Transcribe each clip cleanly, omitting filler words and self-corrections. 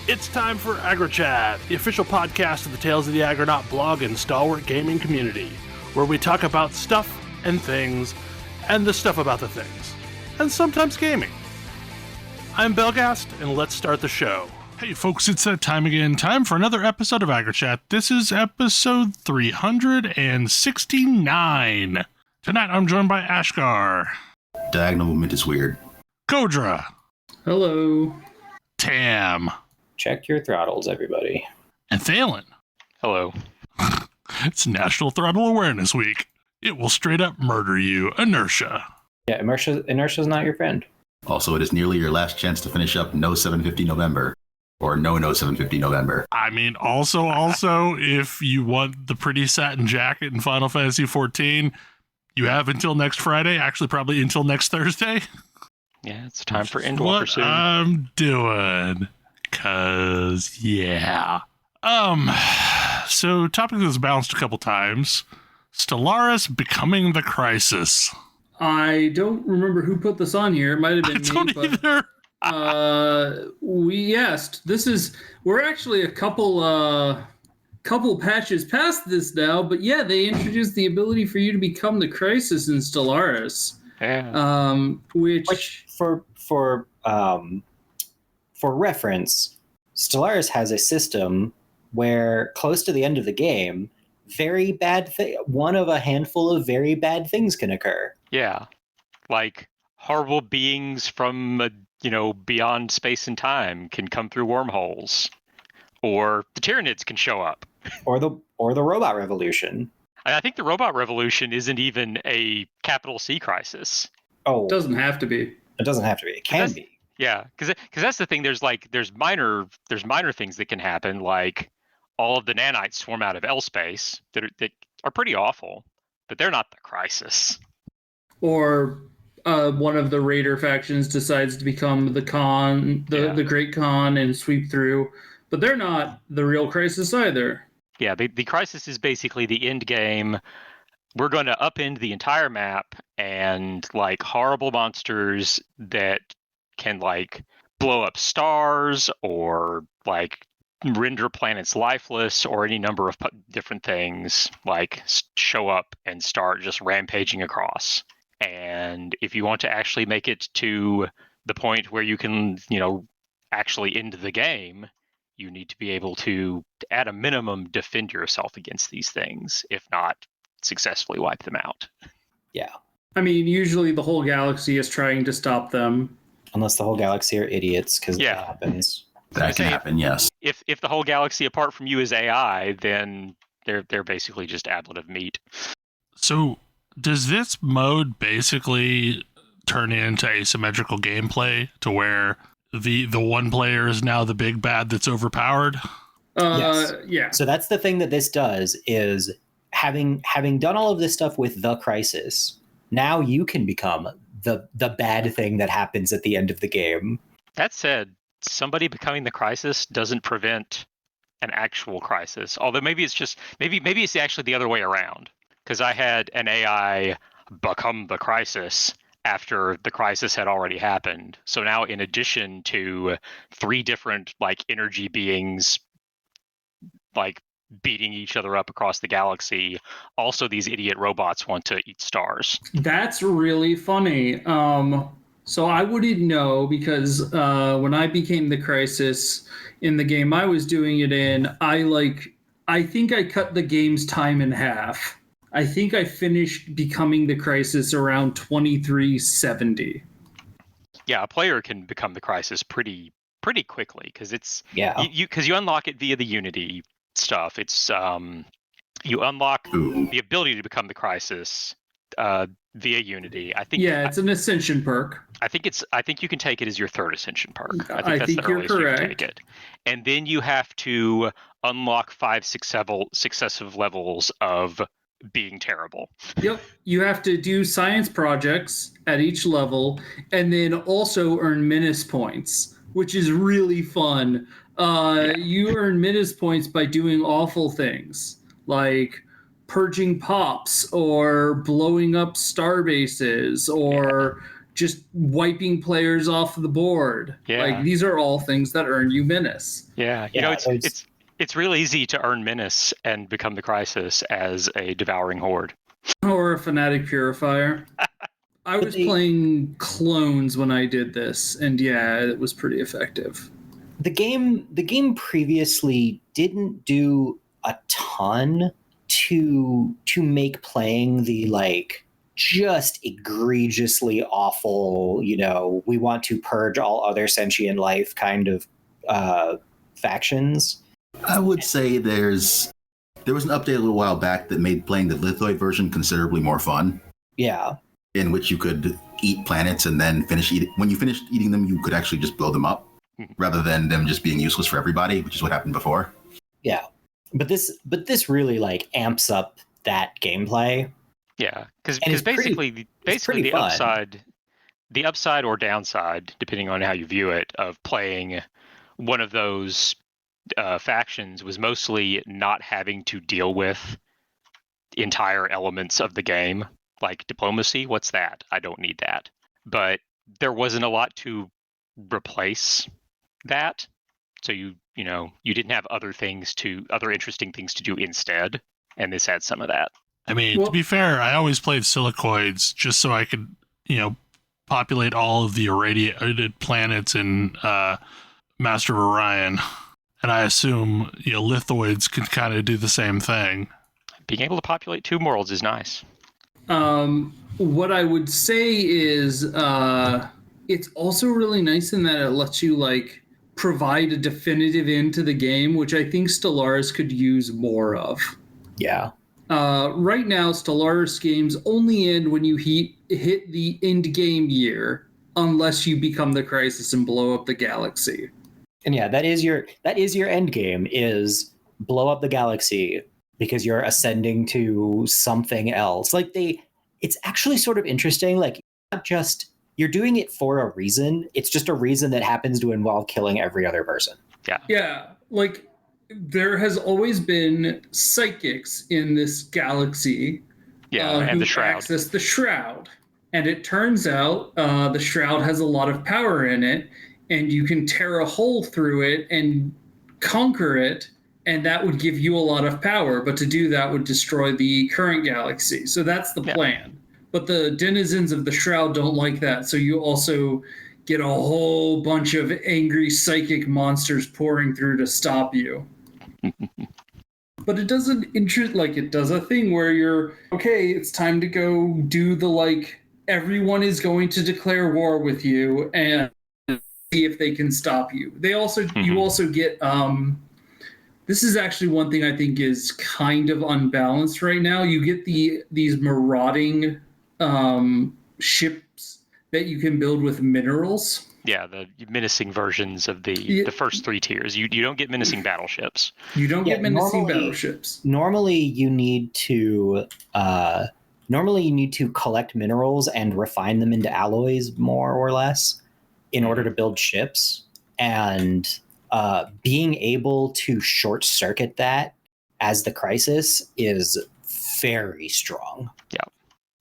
It's time for AggroChat, the official podcast of the Tales of the Aggronaut blog and stalwart gaming community, where we talk about stuff and things, and the stuff about the things, and sometimes gaming. I'm Belgast, and let's start the show. Hey folks, it's that time again. Time for another episode of AggroChat. This is episode 369. Tonight I'm joined by Ashgar. Diagonal movement is weird. Kodra. Hello. Tam. Check your throttles, everybody. And Thalen. Hello. It's National Throttle Awareness Week. It will straight up murder you. Inertia. Yeah, inertia's not your friend. Also, it is nearly your last chance to finish up No 750 November. Or No 750 November. I mean, also, if you want the pretty satin jacket in Final Fantasy XIV, you have until next Friday. Actually, probably until next Thursday. Yeah, it's time for Endwalker soon. What I'm doing. Cause yeah. So topic was bounced a couple times. Stellaris becoming the crisis. I don't remember who put this on here. It might have been me. I don't either. We're actually a couple patches past this now, but yeah, they introduced the ability for you to become the crisis in Stellaris. Yeah. Which for reference, Stellaris has a system where close to the end of the game, one of a handful of very bad things can occur. Yeah. Like horrible beings from beyond space and time can come through wormholes, or the Tyranids can show up, or the robot revolution. I think the robot revolution isn't even a capital C crisis. Oh, it doesn't have to be. It doesn't have to be. It can be. Yeah, because that's the thing. There's minor things that can happen, like all of the nanites swarm out of L space that are pretty awful, but they're not the crisis. Or one of the Raider factions decides to become the Khan, the Great Khan, and sweep through, but they're not the real crisis either. Yeah, the crisis is basically the end game. We're going to upend the entire map, and like horrible monsters that can like blow up stars or like render planets lifeless, or any number of different things like show up and start just rampaging across. And if you want to actually make it to the point where you can, actually end the game, you need to be able to, at a minimum, defend yourself against these things, if not successfully wipe them out. Yeah. I mean, usually the whole galaxy is trying to stop them. Unless the whole galaxy are idiots, because that happens. That can happen, yes. If the whole galaxy, apart from you, is AI, then they're basically just ablative meat. So does this mode basically turn into asymmetrical gameplay to where the one player is now the big bad that's overpowered? Yes. Yeah. So that's the thing that this does, is having done all of this stuff with the crisis, now you can become the bad thing that happens at the end of the game. That said, somebody becoming the crisis doesn't prevent an actual crisis. Although maybe it's actually the other way around. Because I had an AI become the crisis after the crisis had already happened. So now, in addition to 3 different energy beings beating each other up across the galaxy, also these idiot robots want to eat stars. That's really funny. So I wouldn't know, because when I became the crisis in the game I was doing it in, I think I cut the game's time in half. I think I finished becoming the crisis around 2370. Yeah, a player can become the crisis pretty quickly, because you unlock it via the Unity stuff. It's you unlock the ability to become the crisis via Unity. I think it's an ascension perk. I think you can take it as your 3rd ascension perk. I think that's the you're earliest correct. you can take it. And then you have to unlock 5 successive levels of being terrible. Yep. You have to do science projects at each level, and then also earn Menace points, which is really fun. You earn Menace points by doing awful things, like purging pops, or blowing up star bases, or just wiping players off the board. Yeah. Like, these are all things that earn you Menace. Yeah, it's real easy to earn Menace and become the Crisis as a devouring horde. Or a Fanatic Purifier. I was playing clones when I did this, and yeah, it was pretty effective. The game previously didn't do a ton to make playing the like just egregiously awful, we want to purge all other sentient life kind of factions. I would say there was an update a little while back that made playing the Lithoid version considerably more fun. Yeah. In which you could eat planets and then when you finished eating them, you could actually just blow them up rather than them just being useless for everybody, which is what happened before. Yeah. But this really like amps up that gameplay. Yeah, because basically the upside or downside, depending on how you view it, of playing one of those factions was mostly not having to deal with entire elements of the game, like diplomacy. What's that? I don't need that. But there wasn't a lot to replace that, so you didn't have other interesting things to do instead, and this had some of that. I mean, to be fair, I always played silicoids just so I could, populate all of the irradiated planets in Master of Orion. And I assume, lithoids could kind of do the same thing. Being able to populate 2 worlds is nice. What I would say is it's also really nice in that it lets you, like, provide a definitive end to the game, which I think Stellaris could use more of. Yeah. Right now, Stellaris games only end when you hit the end game year, unless you become the Crisis and blow up the galaxy. And yeah, that is your end game, is blow up the galaxy because you're ascending to something else. Like it's actually sort of interesting. Like, not just you're doing it for a reason. It's just a reason that happens to involve killing every other person. Yeah. Yeah. Like, there has always been psychics in this galaxy. Yeah, and the Shroud. Access the Shroud. And it turns out the Shroud has a lot of power in it, and you can tear a hole through it and conquer it, and that would give you a lot of power. But to do that would destroy the current galaxy. So that's the plan. But the denizens of the Shroud don't like that. So you also get a whole bunch of angry psychic monsters pouring through to stop you. But it doesn't it does a thing where you're, okay, it's time to go do the, like, everyone is going to declare war with you and see if they can stop you. They also, you also get, this is actually one thing I think is kind of unbalanced right now. You get these marauding ships that you can build with minerals. Yeah, the menacing versions of the first 3 tiers. You don't get menacing battleships. You don't get menacing battleships. Normally you need to collect minerals and refine them into alloys, more or less, in order to build ships. And being able to short circuit that as the Crisis is very strong. Yeah.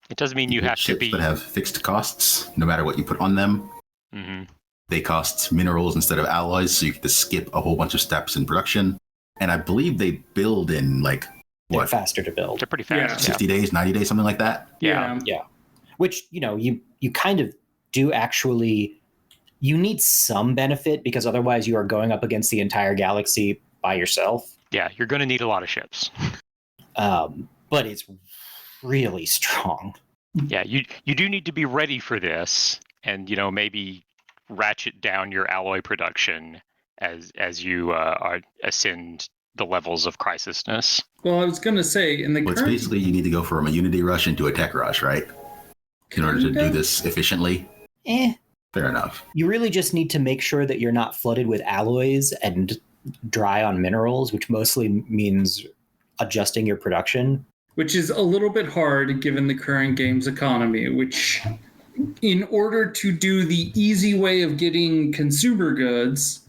It doesn't mean you have to be... Ships that have fixed costs, no matter what you put on them. Mm-hmm. They cost minerals instead of alloys, so you get to skip a whole bunch of steps in production. And I believe they build in, like, They're faster to build. They're pretty fast. 60 days, 90 days, something like that? Yeah. Which, you kind of do actually... You need some benefit, because otherwise you are going up against the entire galaxy by yourself. Yeah, you're going to need a lot of ships. But it's really strong. Yeah, you do need to be ready for this, and maybe ratchet down your alloy production as you ascend the levels of crisisness. Well, I was going to say in the it's basically you need to go from a unity rush into a tech rush, right? In order to do this efficiently. Fair enough. You really just need to make sure that you're not flooded with alloys and dry on minerals, which mostly means adjusting your production. Which is a little bit hard given the current game's economy, which, in order to do the easy way of getting consumer goods,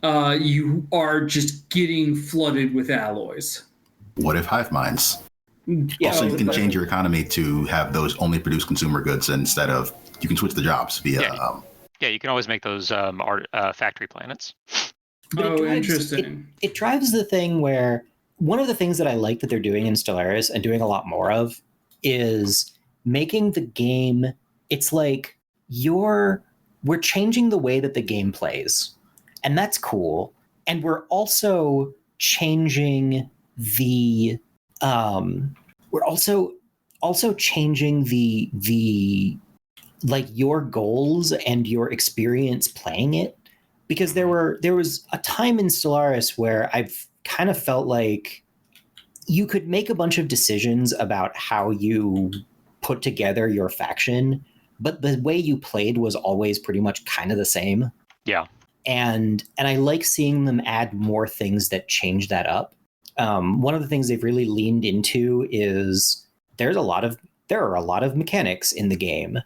you are just getting flooded with alloys. What if hive minds? Yeah, also, you can change your economy to have those only produce consumer goods instead of you can switch the jobs via. Yeah, you can always make those factory planets. But Interesting. It drives the thing where one of the things that I like that they're doing in Stellaris and doing a lot more of is making the game. It's like we're changing the way that the game plays, and that's cool. And we're also changing the we're also changing the like your goals and your experience playing it, because there was a time in Stellaris where I've kind of felt like you could make a bunch of decisions about how you put together your faction, but the way you played was always pretty much kind of the same. Yeah. And I like seeing them add more things that change that up. One of the things they've really leaned into is there are a lot of mechanics in the game,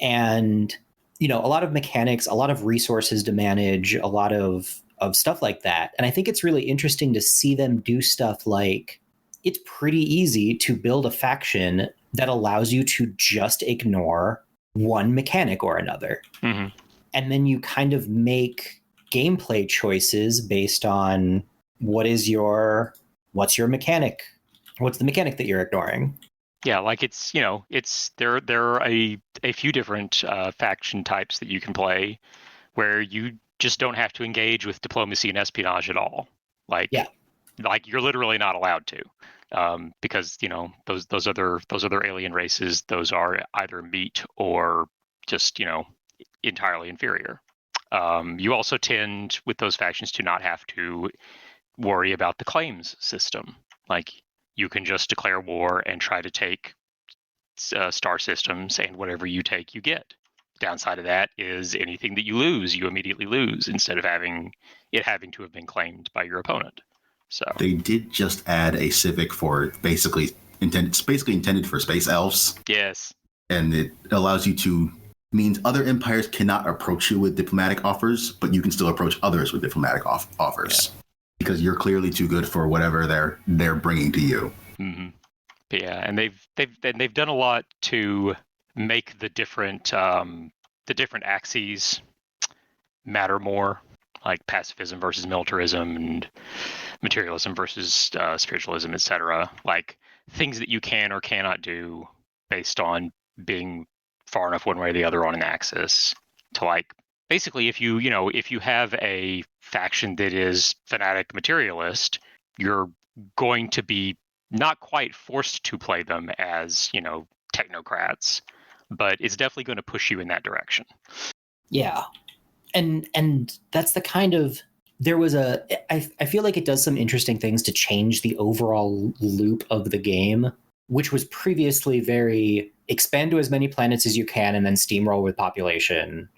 and a lot of mechanics, a lot of resources to manage, a lot of stuff like that. And I think it's really interesting to see them do stuff like it's pretty easy to build a faction that allows you to just ignore one mechanic or another. Mm-hmm. And then you kind of make gameplay choices based on what's your mechanic, what's the mechanic that you're ignoring. Yeah, like it's there are a few different faction types that you can play where you just don't have to engage with diplomacy and espionage at all. Like you're literally not allowed to, because those other alien races, those are either meat or just entirely inferior. You also tend with those factions to not have to worry about the claims system. Like you can just declare war and try to take star systems, and whatever you take, you get. Downside of that is anything that you lose, you immediately lose, instead of having to have been claimed by your opponent. So they did just add a civic for basically intended for space elves. Yes. And it allows you to means other empires cannot approach you with diplomatic offers, but you can still approach others with diplomatic offers. Yeah. Because you're clearly too good for whatever they're bringing to you. Mm-hmm. Yeah, and they've done a lot to make the different axes matter more, like pacifism versus militarism and materialism versus spiritualism, etc. Like things that you can or cannot do based on being far enough one way or the other on an axis to like. Basically, if you have a faction that is fanatic materialist, you're going to be not quite forced to play them as, technocrats, but it's definitely going to push you in that direction. Yeah. And that's the kind of, I feel like it does some interesting things to change the overall loop of the game, which was previously very expand to as many planets as you can and then steamroll with population.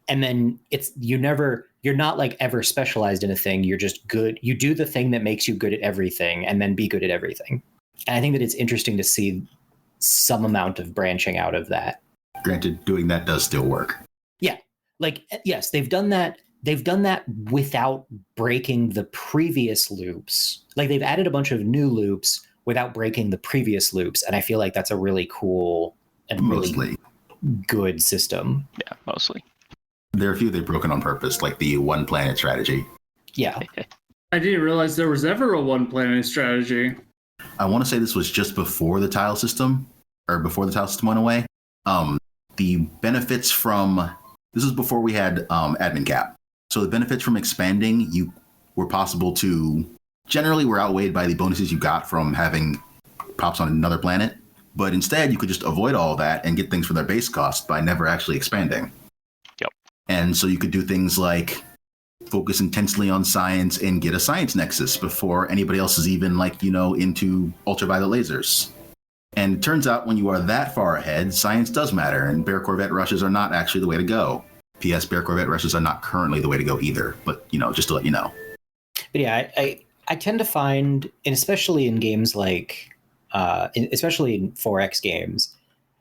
And then you're not like ever specialized in a thing. You're just good. You do the thing that makes you good at everything and then be good at everything. And I think that it's interesting to see some amount of branching out of that. Granted, doing that does still work. Yeah. Like, yes, they've done that. They've done that without breaking the previous loops. Like they've added a bunch of new loops without breaking the previous loops. And I feel like that's a really cool and really good system. Yeah, mostly. There are a few they've broken on purpose, like the one planet strategy. Yeah. I didn't realize there was ever a one planet strategy. I want to say this was just before the tile system, or before the tile system went away. The benefits from this is before we had admin cap. So the benefits from expanding were possible to generally were outweighed by the bonuses you got from having props on another planet. But instead, you could just avoid all that and get things for their base cost by never actually expanding. And so you could do things like focus intensely on science and get a science nexus before anybody else is even into ultraviolet lasers. And it turns out when you are that far ahead, science does matter, and Bear Corvette rushes are not actually the way to go. P.S. Bear Corvette rushes are not currently the way to go either, but just to let you know. But yeah, I tend to find, and especially in games like, especially in 4X games,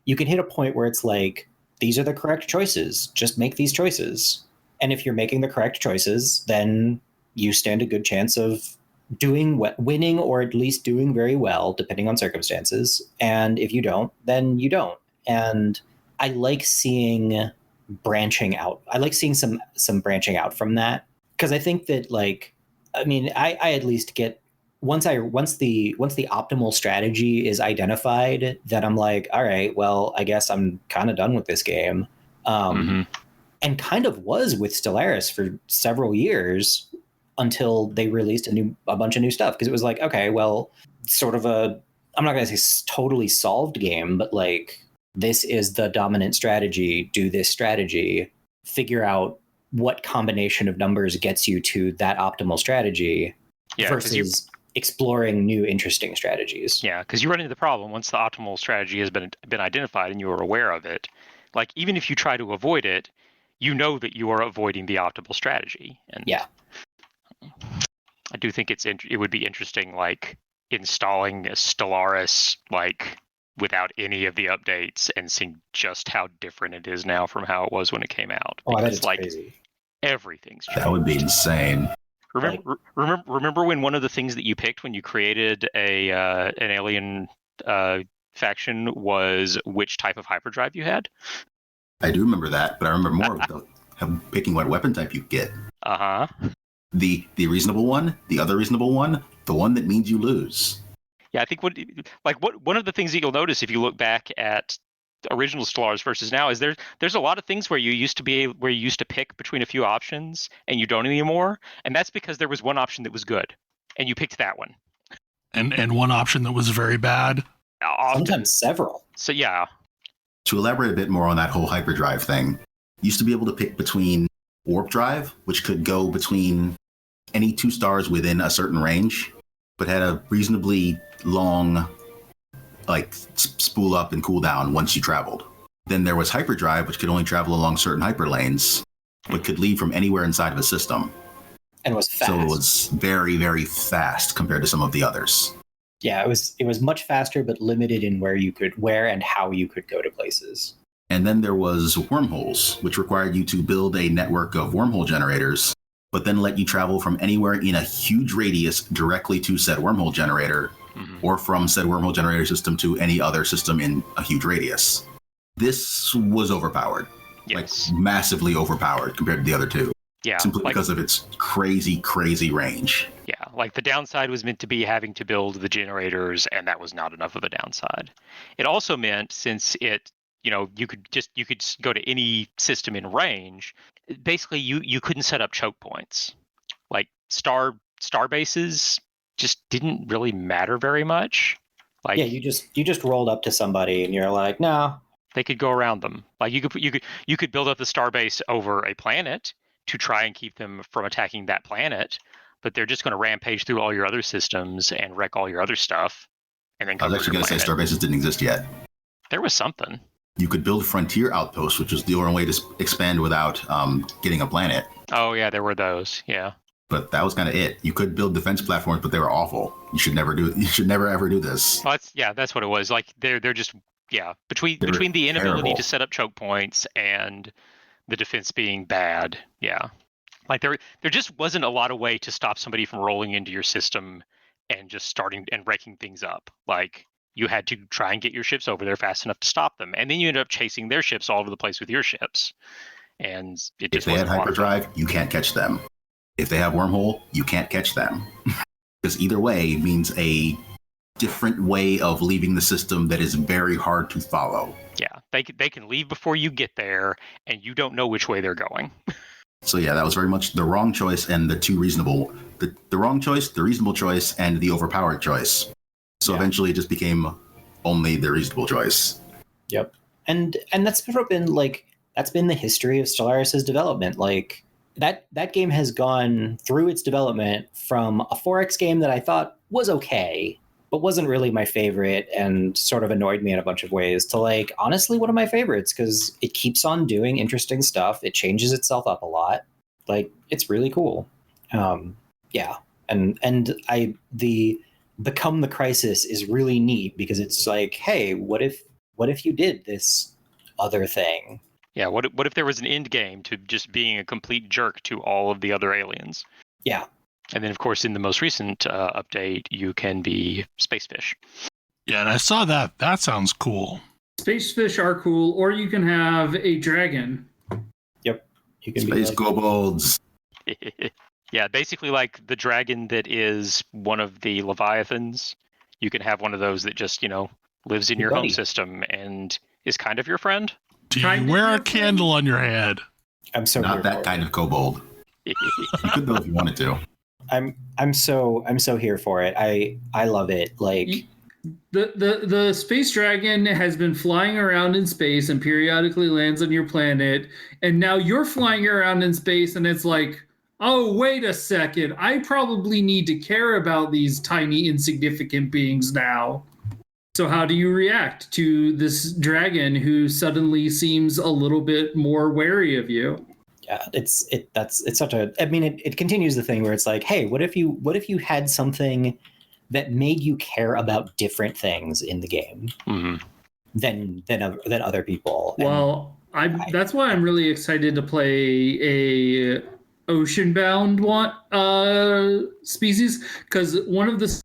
you can hit a point where it's like, these are the correct choices. Just make these choices. And if you're making the correct choices, then you stand a good chance of winning or at least doing very well, depending on circumstances. And if you don't, then you don't. And I like seeing branching out. I like seeing some branching out from that, because I think that, like, I mean, I at least get once the optimal strategy is identified, then I'm like, all right, well, I guess I'm kind of done with this game. And kind of was with Stellaris for several years until they released a bunch of new stuff, because it was like, okay, well, sort of I'm not going to say totally solved game, but like, this is the dominant strategy, do this strategy, figure out what combination of numbers gets you to that optimal strategy, versus exploring new interesting strategies. Yeah, because you run into the problem once the optimal strategy has been identified and you are aware of it. Like, even if you try to avoid it, you know that you are avoiding the optimal strategy. And yeah, I do think it would be interesting, like, installing a Stellaris, like, without any of the updates and seeing just how different it is now from how it was when it came out. Oh, that is is crazy. Everything's changed. That would be insane. Remember when one of the things that you picked when you created an alien faction was which type of hyperdrive you had? I do remember that, but I remember more of picking what weapon type you get. Uh-huh. The reasonable one, the other reasonable one, the one that means you lose. Yeah, I think one of the things that you'll notice if you look back at original Stellaris versus now is there's a lot of things where you used to pick between a few options and you don't anymore, and that's because there was one option that was good and you picked that one. And one option that was very bad. Often. Sometimes several. So yeah. To elaborate a bit more on that whole hyperdrive thing, you used to be able to pick between warp drive, which could go between any 2 stars within a certain range, but had a reasonably long, like, spool up and cool down once you traveled. Then there was hyperdrive, which could only travel along certain hyperlanes, but could leave from anywhere inside of a system. And was fast. So it was very, very fast compared to some of the others. Yeah, it was much faster, but limited in where and how you could go to places. And then there was wormholes, which required you to build a network of wormhole generators, but then let you travel from anywhere in a huge radius directly to said wormhole generator, or from said wormhole generator system to any other system in a huge radius. This was overpowered. Yes. Like, massively overpowered compared to the other two. Yeah. Simply because of its crazy, crazy range. Yeah, like the downside was meant to be having to build the generators, and that was not enough of a downside. It also meant, since you could go to any system in range, basically you couldn't set up choke points. Like star bases just didn't really matter very much. Like, yeah, you just rolled up to somebody and you're like, no. They could go around them. Like you could build up the star base over a planet to try and keep them from attacking that planet, but they're just going to rampage through all your other systems and wreck all your other stuff. And then I was actually going to say star bases didn't exist yet. There was something. You could build frontier outposts, which was the only way to expand without getting a planet. Oh yeah, there were those. Yeah. But that was kind of it. You could build defense platforms, but they were awful. You should never ever do this. Well, that's what it was. Like they're just between the inability terrible to set up choke points and the defense being bad. Yeah. Like there just wasn't a lot of way to stop somebody from rolling into your system and just starting and wrecking things up. Like you had to try and get your ships over there fast enough to stop them, and then you end up chasing their ships all over the place with your ships. And it just if they had hyperdrive, you can't catch them. If they have wormhole, you can't catch them. Because either way means a different way of leaving the system that is very hard to follow. Yeah, they can leave before you get there, and you don't know which way they're going. So yeah, that was very much the wrong choice and the two reasonable. The wrong choice, the reasonable choice, and the overpowered choice. So eventually it just became only the reasonable choice. Yep. And that's sort of been that's been the history of Stellaris' development. Like that game has gone through its development from a 4X game that I thought was okay, but wasn't really my favorite and sort of annoyed me in a bunch of ways, to honestly one of my favorites, because it keeps on doing interesting stuff. It changes itself up a lot. It's really cool. Yeah. And the Become the Crisis is really neat, because it's like, hey, what if you did this other thing? Yeah, what if there was an end game to just being a complete jerk to all of the other aliens? Yeah. And then, of course, in the most recent update, you can be Spacefish. Yeah, and I saw that. That sounds cool. Space fish are cool, or you can have a dragon. Yep. You can Space kobolds. Yeah, basically like the dragon that is one of the Leviathans. You can have one of those that just, lives in your home buddy. system and is kind of your friend. Do Kind you of wear a your candle on your head? I'm so Not here that for kind of kobold. You could though if you wanted to. it. I'm so here for it. I love it. Like The space dragon has been flying around in space and periodically lands on your planet, and now you're flying around in space, and it's like, oh, wait a second, I probably need to care about these tiny insignificant beings now. So how do you react to this dragon who suddenly seems a little bit more wary of you? yeah, it's such a. I mean, it continues the thing where it's like, hey, what if you had something that made you care about different things in the game than other people? Well, that's why I'm really excited to play a ocean-bound species, because one of the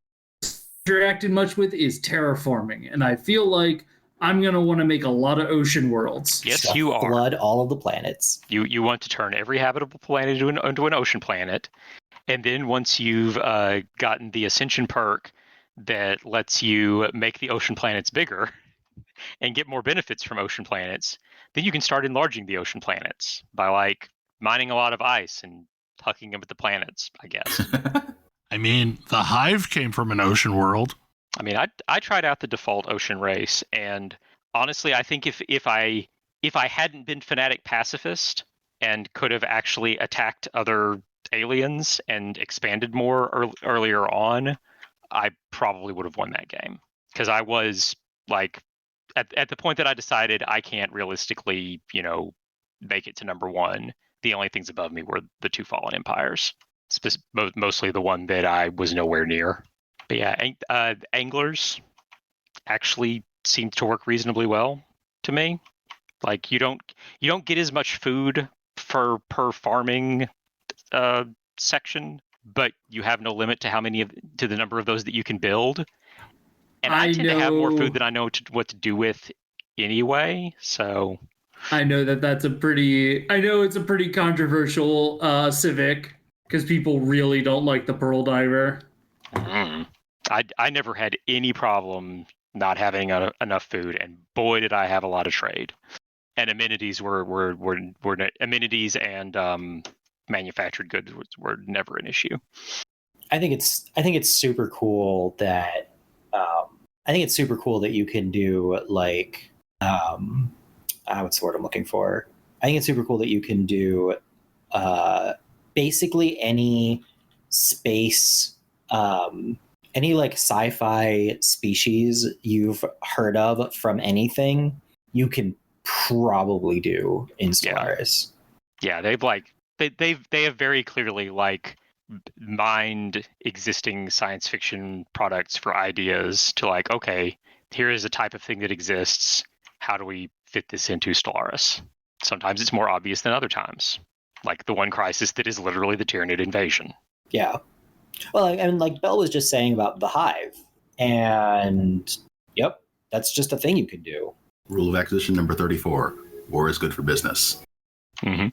interacted much with is terraforming, and I feel like I'm gonna want to make a lot of ocean worlds. Yes, you are. Flood all of the planets. You want to turn every habitable planet into an ocean planet, and then once you've gotten the Ascension perk that lets you make the ocean planets bigger and get more benefits from ocean planets, then you can start enlarging the ocean planets by like mining a lot of ice and tucking them at the planets, I guess. I mean, the Hive came from an ocean world. I mean, I tried out the default ocean race, and honestly, I think if I hadn't been fanatic pacifist and could have actually attacked other aliens and expanded more earlier on, I probably would have won that game, because I was like at the point that I decided I can't realistically, make it to number one. The only things above me were the two fallen empires, mostly the one that I was nowhere near. But yeah, anglers actually seemed to work reasonably well to me. Like you don't get as much food per farming section, but you have no limit to the number of those that you can build. And I tend to have more food than I know what to do with anyway. So I know it's a pretty controversial civic, because people really don't like the pearl diver. I never had any problem not having enough food, and boy did I have a lot of trade. And amenities were amenities and manufactured goods were never an issue. I think it's super cool that you can do like what's the word I'm looking for? I think it's super cool that you can do basically any space, any like sci-fi species you've heard of from anything, you can probably do in Stellaris. Yeah, they have very clearly like mined existing science fiction products for ideas to like, okay, here is a type of thing that exists. How do we fit this into Stellaris? Sometimes it's more obvious than other times, like the one crisis that is literally the Tyranid invasion. Yeah. Well, I mean, like Belle was just saying about the Hive, and yep, that's just a thing you can do. Rule of acquisition number 34: war is good for business. Mm-hmm.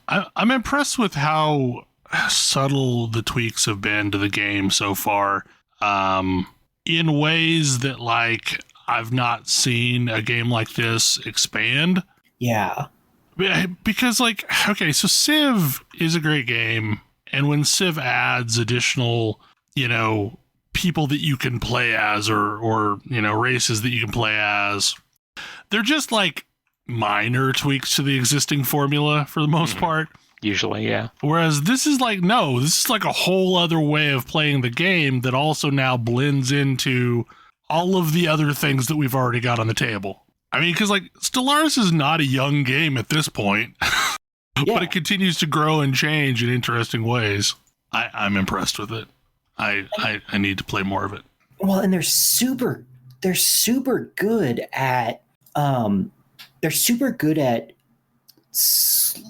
I'm impressed with how subtle the tweaks have been to the game so far, in ways that like I've not seen a game like this expand. Yeah. Because like, okay, so Civ is a great game, and when Civ adds additional, people that you can play as or races that you can play as, they're just like minor tweaks to the existing formula for the most part. Usually, yeah. Whereas this is like, no, this is like a whole other way of playing the game that also now blends into all of the other things that we've already got on the table. I mean, because like Stellaris is not a young game at this point, but it continues to grow and change in interesting ways. I'm impressed with it. I need to play more of it. Well, and they're super good at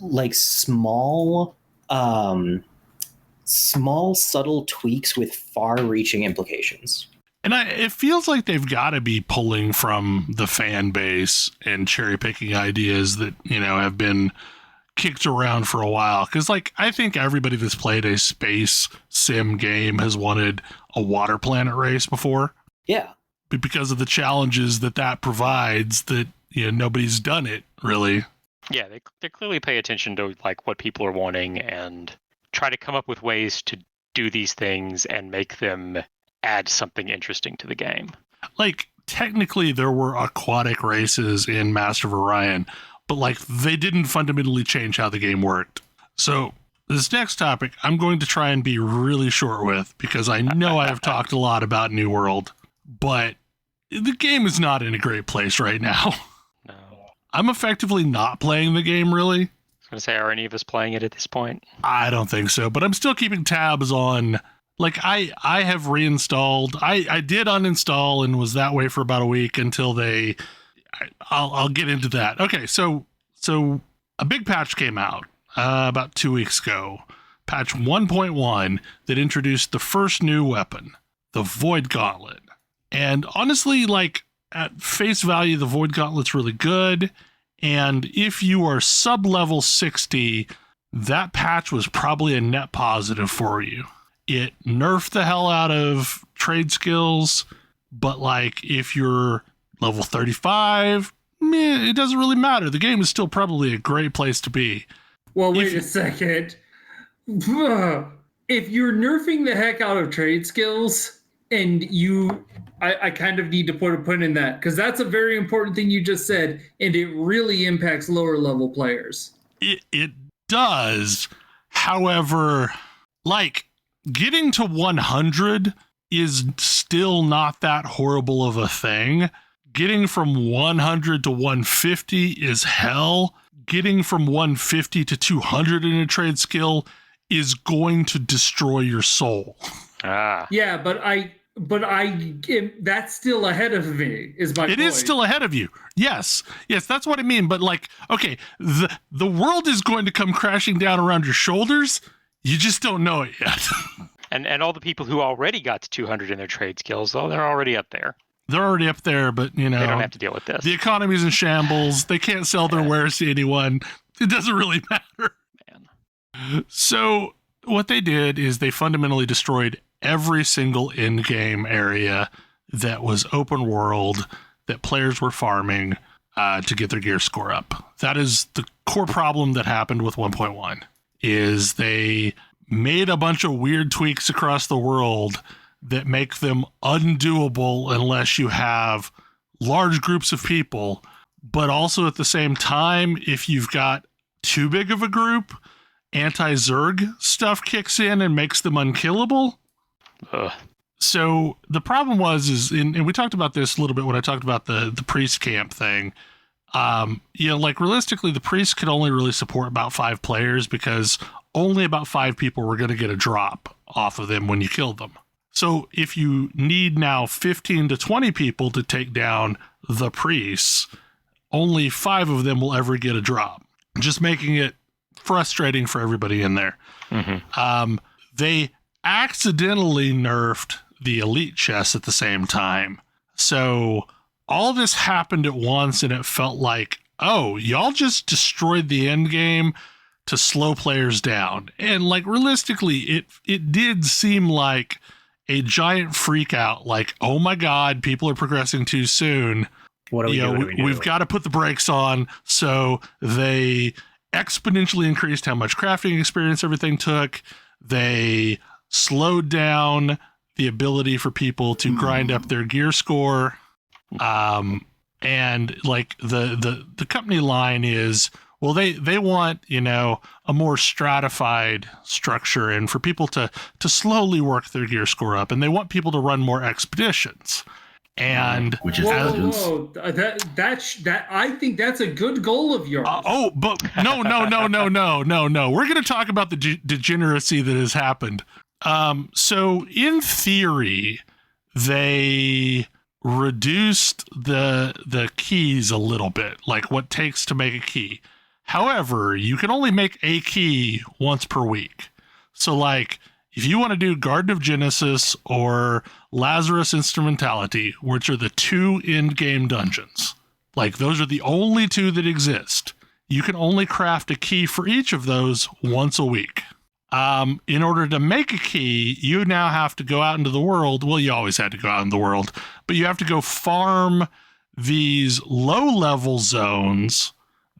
like small subtle tweaks with far-reaching implications. And it feels like they've got to be pulling from the fan base and cherry picking ideas that, have been kicked around for a while. Because, I think everybody that's played a space sim game has wanted a water planet race before. Yeah. But because of the challenges that provides, that, nobody's done it, really. Yeah, they clearly pay attention to, what people are wanting and try to come up with ways to do these things and make them add something interesting to the game. Technically there were aquatic races in Master of Orion, but they didn't fundamentally change how the game worked. So this next topic I'm going to try and be really short with, because I know I have talked a lot about New World, but the game is not in a great place right now. No. I'm effectively not playing the game, really. I was going to say, are any of us playing it at this point? I don't think so, but I'm still keeping tabs on... I have reinstalled. I did uninstall and was that way for about a week until I'll get into that. Okay, so a big patch came out about 2 weeks ago, patch 1.1, that introduced the first new weapon, the Void Gauntlet. And honestly, at face value, the Void Gauntlet's really good. And if you are sub-level 60, that patch was probably a net positive for you. It nerfed the hell out of trade skills, but if you're level 35, it doesn't really matter. The game is still probably a great place to be. Well, wait a second. If you're nerfing the heck out of trade skills, and I kind of need to put a pin in that, because that's a very important thing you just said, and it really impacts lower level players. It does. However, getting to 100 is still not that horrible of a thing. Getting from 100 to 150 is hell. Getting from 150 to 200 in a trade skill is going to destroy your soul. Yeah, but that's still ahead of me, is my point. It is still ahead of you. Yes, that's what I mean. But okay, the world is going to come crashing down around your shoulders. You just don't know it yet. And all the people who already got to 200 in their trade skills, they're already up there. They're already up there, but, they don't have to deal with this. The economy's in shambles. They can't sell their wares to anyone. It doesn't really matter. Man. So what they did is they fundamentally destroyed every single in-game area that was open world that players were farming to get their gear score up. That is the core problem that happened with 1.1. Is they made a bunch of weird tweaks across the world that make them undoable unless you have large groups of people. But also at the same time, if you've got too big of a group, anti-Zerg stuff kicks in and makes them unkillable. So the problem and we talked about this a little bit when I talked about the priest camp thing. Realistically, the priest could only really support about 5 players because only about 5 people were going to get a drop off of them when you killed them. So if you need now 15 to 20 people to take down the priests, only 5 of them will ever get a drop, just making it frustrating for everybody in there. Mm-hmm. They accidentally nerfed the elite chest at the same time. So all this happened at once, and it felt like, oh, y'all just destroyed the end game to slow players down. And realistically, it did seem like a giant freak out, oh my God, people are progressing too soon. What do we do? We've got to put the brakes on. So they exponentially increased how much crafting experience everything took. They slowed down the ability for people to grind up their gear score. And the company line is, well, they want, a more stratified structure and for people to slowly work their gear score up. And they want people to run more expeditions. And which is that I think that's a good goal of yours. But no. We're going to talk about the degeneracy that has happened. So in theory, they reduced the keys a little bit, what takes to make a key. However, you can only make a key once per week. So if you want to do Garden of Genesis or Lazarus Instrumentality, which are the 2 end-game dungeons, like those are the only 2 that exist, you can only craft a key for each of those once a week. In order to make a key, you now have to go out into the world. Well, you always had to go out in the world, but you have to go farm these low-level zones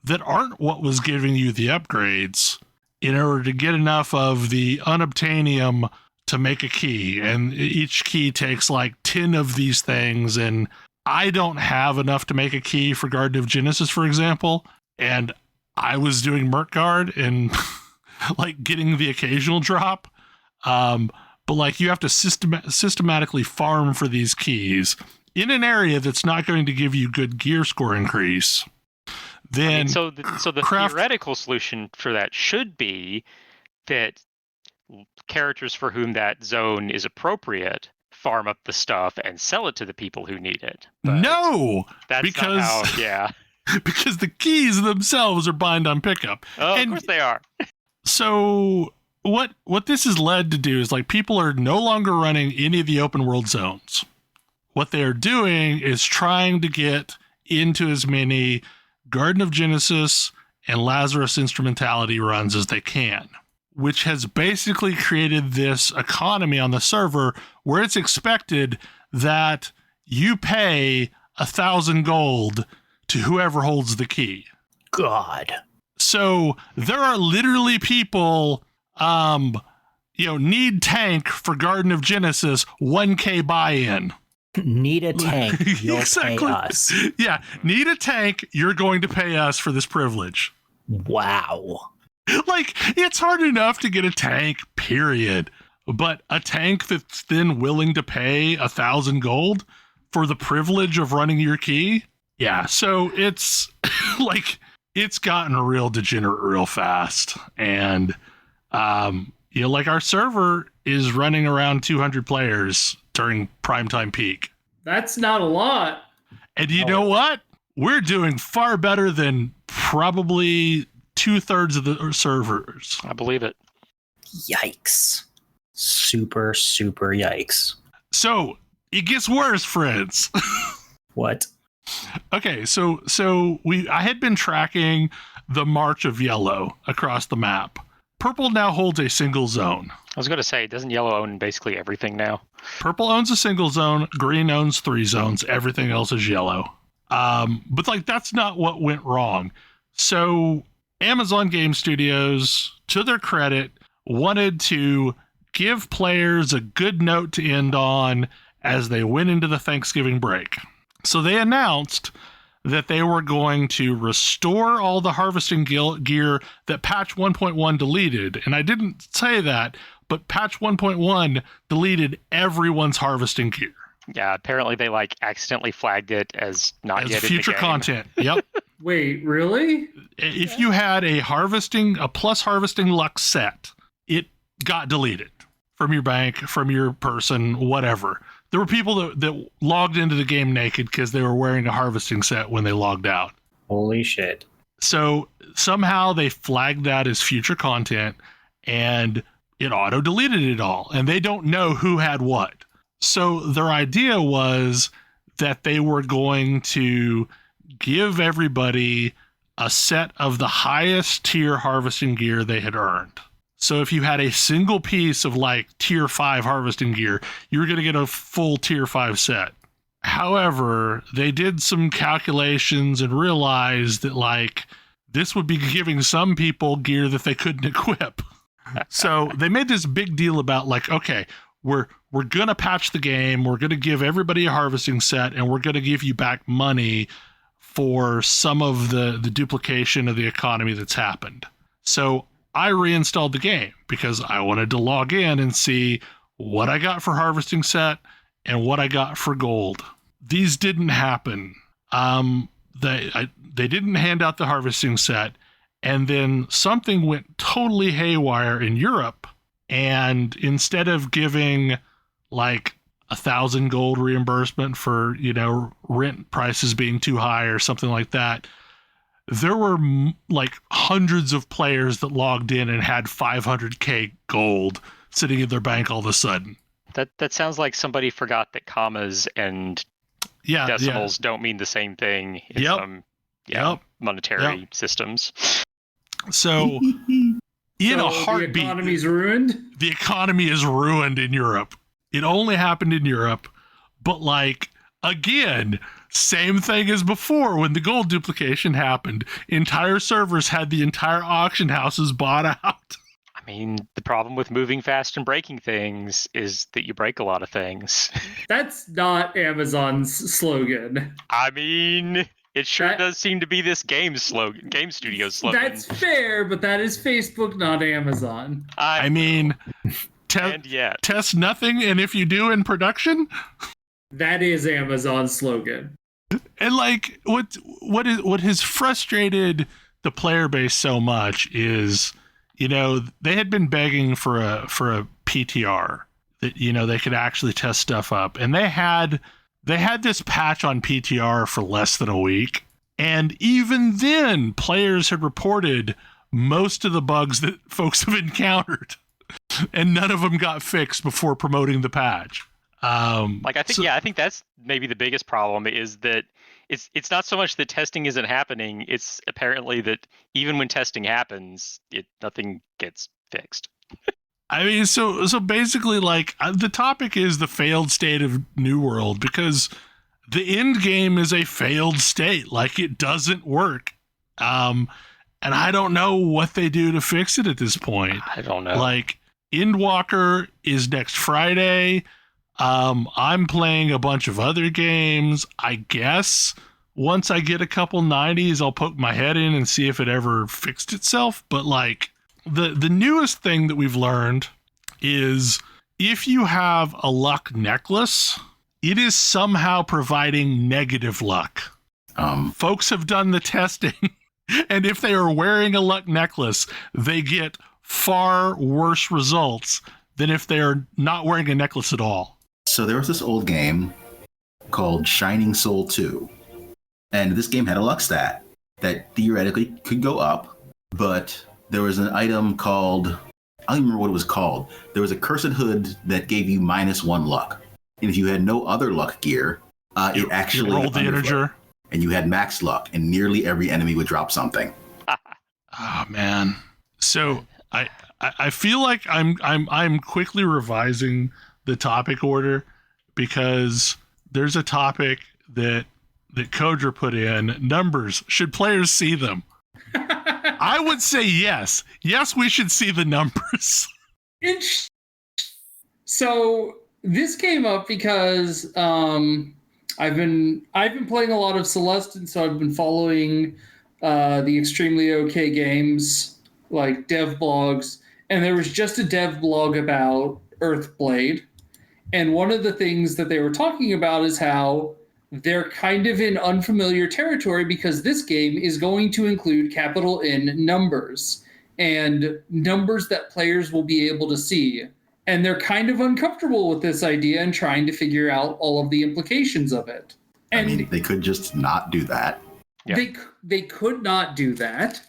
that aren't what was giving you the upgrades in order to get enough of the unobtainium to make a key. And each key takes like 10 of these things, and I don't have enough to make a key for Garden of Genesis, for example, and I was doing Merkgard and like getting the occasional drop. But like you have to systematically farm for these keys in an area that's not going to give you good gear score increase. Then so the theoretical solution for that should be that characters for whom that zone is appropriate farm up the stuff and sell it to the people who need it. But no, that's because not how, yeah. because the keys themselves are bind on pickup. Oh, of course they are. So what this has led to do is like people are no longer running any of the open world zones. What they are doing is trying to get into as many Garden of Genesis and Lazarus Instrumentality runs as they can, which has basically created this economy on the server where it's expected that you pay 1,000 gold to whoever holds the key. God. So there are literally people, need tank for Garden of Genesis, 1K buy-in. Need a tank, you'll Exactly. pay us. Yeah, need a tank, you're going to pay us for this privilege. Wow. Like, it's hard enough to get a tank, period. But a tank that's then willing to pay 1,000 gold for the privilege of running your key? Yeah, so it's like, it's gotten real degenerate real fast. And, like our server is running around 200 players during primetime peak. That's not a lot. And you know what? We're doing far better than probably 2/3 of the servers. I believe it. Yikes. Super, super yikes. So it gets worse, friends. What? Okay, so I had been tracking the march of yellow across the map. Purple now holds a single zone. I was going to say, doesn't yellow own basically everything now? Purple owns a single zone. Green owns 3 zones. Everything else is yellow. But like that's not what went wrong. So Amazon Game Studios, to their credit, wanted to give players a good note to end on as they went into the Thanksgiving break. So they announced that they were going to restore all the harvesting gear that patch 1.1 deleted. And I didn't say that, but patch 1.1 deleted everyone's harvesting gear. Yeah, apparently they accidentally flagged it as not as yet future in the game. content. Yep. Wait, really? If you had a plus harvesting luck set, it got deleted from your bank, from your person, whatever. There were people that logged into the game naked because they were wearing a harvesting set when they logged out. Holy shit. So somehow they flagged that as future content and it auto deleted it all. And they don't know who had what. So their idea was that they were going to give everybody a set of the highest tier harvesting gear they had earned. So if you had a single piece of tier 5 harvesting gear, you were going to get a full tier 5 set. However, they did some calculations and realized that this would be giving some people gear that they couldn't equip. So they made this big deal about okay, we're going to patch the game. We're going to give everybody a harvesting set and we're going to give you back money for some of the duplication of the economy that's happened. So I reinstalled the game because I wanted to log in and see what I got for harvesting set and what I got for gold. These didn't happen. They didn't hand out the harvesting set, and then something went totally haywire in Europe, and instead of giving 1,000 gold reimbursement for rent prices being too high or something like that, there were hundreds of players that logged in and had 500k gold sitting in their bank all of a sudden. That sounds like somebody forgot that commas and decimals don't mean the same thing in monetary systems. So in a heartbeat, the economy's ruined. The economy is ruined in Europe. It only happened in Europe, but like again, same thing as before when the gold duplication happened. Entire servers had the entire auction houses bought out. I mean, the problem with moving fast and breaking things is that you break a lot of things. That's not Amazon's slogan. I mean, it sure does seem to be this game studio slogan. That's fair, but that is Facebook, not Amazon. I mean, test nothing, and if you do in production, that is Amazon's slogan. And like, what has frustrated the player base so much is, you know, they had been begging for a PTR that, you know, they could actually test stuff up, and they had this patch on PTR for less than a week, and even then, players had reported most of the bugs that folks have encountered, and none of them got fixed before promoting the patch. I think that's maybe the biggest problem is that it's not so much that testing isn't happening. It's apparently that even when testing happens, nothing gets fixed. I mean, so basically, like, the topic is the failed state of New World, because the end game is a failed state. Like, it doesn't work. And I don't know what they do to fix it at this point. I don't know. Like, Endwalker is next Friday. I'm playing a bunch of other games. I guess once I get a couple 90s, I'll poke my head in and see if it ever fixed itself. But like the newest thing that we've learned is if you have a luck necklace, it is somehow providing negative luck. Folks have done the testing, and if they are wearing a luck necklace, they get far worse results than if they are not wearing a necklace at all. So there was this old game called Shining Soul 2. And this game had a luck stat that theoretically could go up, but there was an item called, I don't even remember what it was called. There was a cursed hood that gave you -1 luck. And if you had no other luck gear, it actually rolled the integer. And you had max luck, and nearly every enemy would drop something. Oh man. So I feel like I'm quickly revising the topic order, because there's a topic that Kodra put in: numbers. Should players see them? I would say yes. Yes, we should see the numbers. So this came up because I've been playing a lot of Celeste, and so I've been following the extremely okay games, like dev blogs, and there was just a dev blog about Earthblade. And one of the things that they were talking about is how they're kind of in unfamiliar territory, because this game is going to include capital N numbers and numbers that players will be able to see. And they're kind of uncomfortable with this idea and trying to figure out all of the implications of it. And I mean, they could just not do that. Yeah. They could not do that.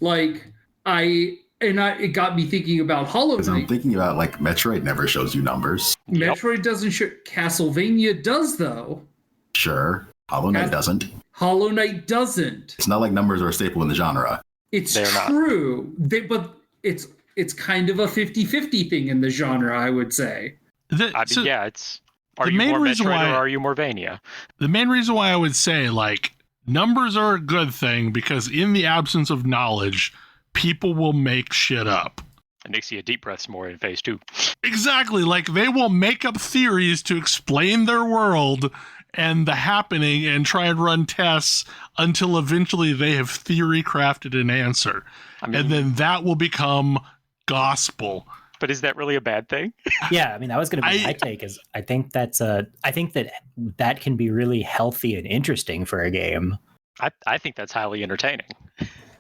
Like, it got me thinking about Hollow Knight. I'm thinking about, like, Metroid never shows you numbers. Metroid doesn't show. Castlevania does, though. Sure. Hollow Knight doesn't. Hollow Knight doesn't. It's not like numbers are a staple in the genre. It's true. But it's kind of a 50-50 thing in the genre, I would say. It's... Are you more Metroid or are you more Vania? The main reason why I would say, like, numbers are a good thing, because in the absence of knowledge, people will make shit up. Nixia deep breaths more in phase 2. Exactly. Like, they will make up theories to explain their world and the happening and try and run tests until eventually they have theory crafted an answer. And then that will become gospel. But is that really a bad thing? Yeah, I mean, that was going to be my take. Is I think that can be really healthy and interesting for a game. I think that's highly entertaining.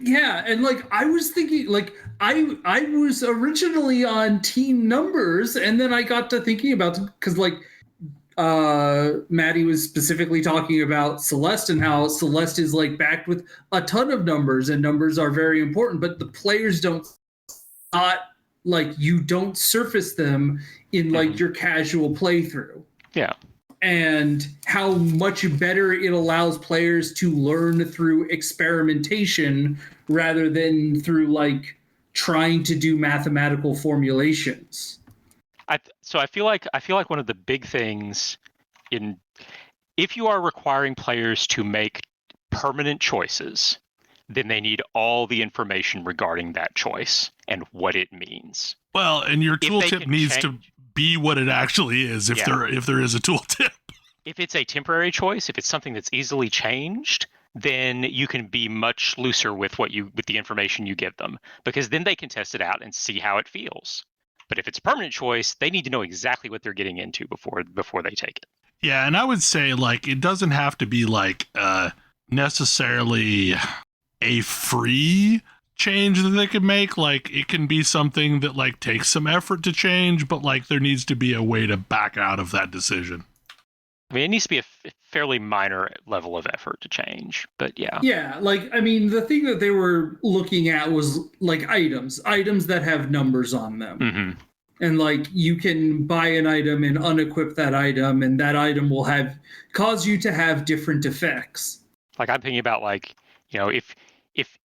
Yeah, and like I was thinking, like I was originally on team numbers, and then I got to thinking about, because like Maddie was specifically talking about Celeste and how Celeste is like backed with a ton of numbers, and numbers are very important, but the players don't not like you don't surface them in like your casual playthrough. Yeah. And how much better it allows players to learn through experimentation rather than through like trying to do mathematical formulations. So I feel like one of the big things if you are requiring players to make permanent choices, then they need all the information regarding that choice and what it means. Well, and your tooltip needs to be what it actually is if there is a tooltip. If it's a temporary choice, if it's something that's easily changed, then you can be much looser with the information you give them, because then they can test it out and see how it feels. But if it's a permanent choice, they need to know exactly what they're getting into before they take it. Yeah, and I would say like it doesn't have to be like necessarily a free change that they can make. Like it can be something that like takes some effort to change, but like there needs to be a way to back out of that decision. I mean, it needs to be a fairly minor level of effort to change, but yeah. Yeah, like, I mean, the thing that they were looking at was like items that have numbers on them. Mm-hmm. And like you can buy an item and unequip that item, and that item will cause you to have different effects. Like I'm thinking about like, you know, if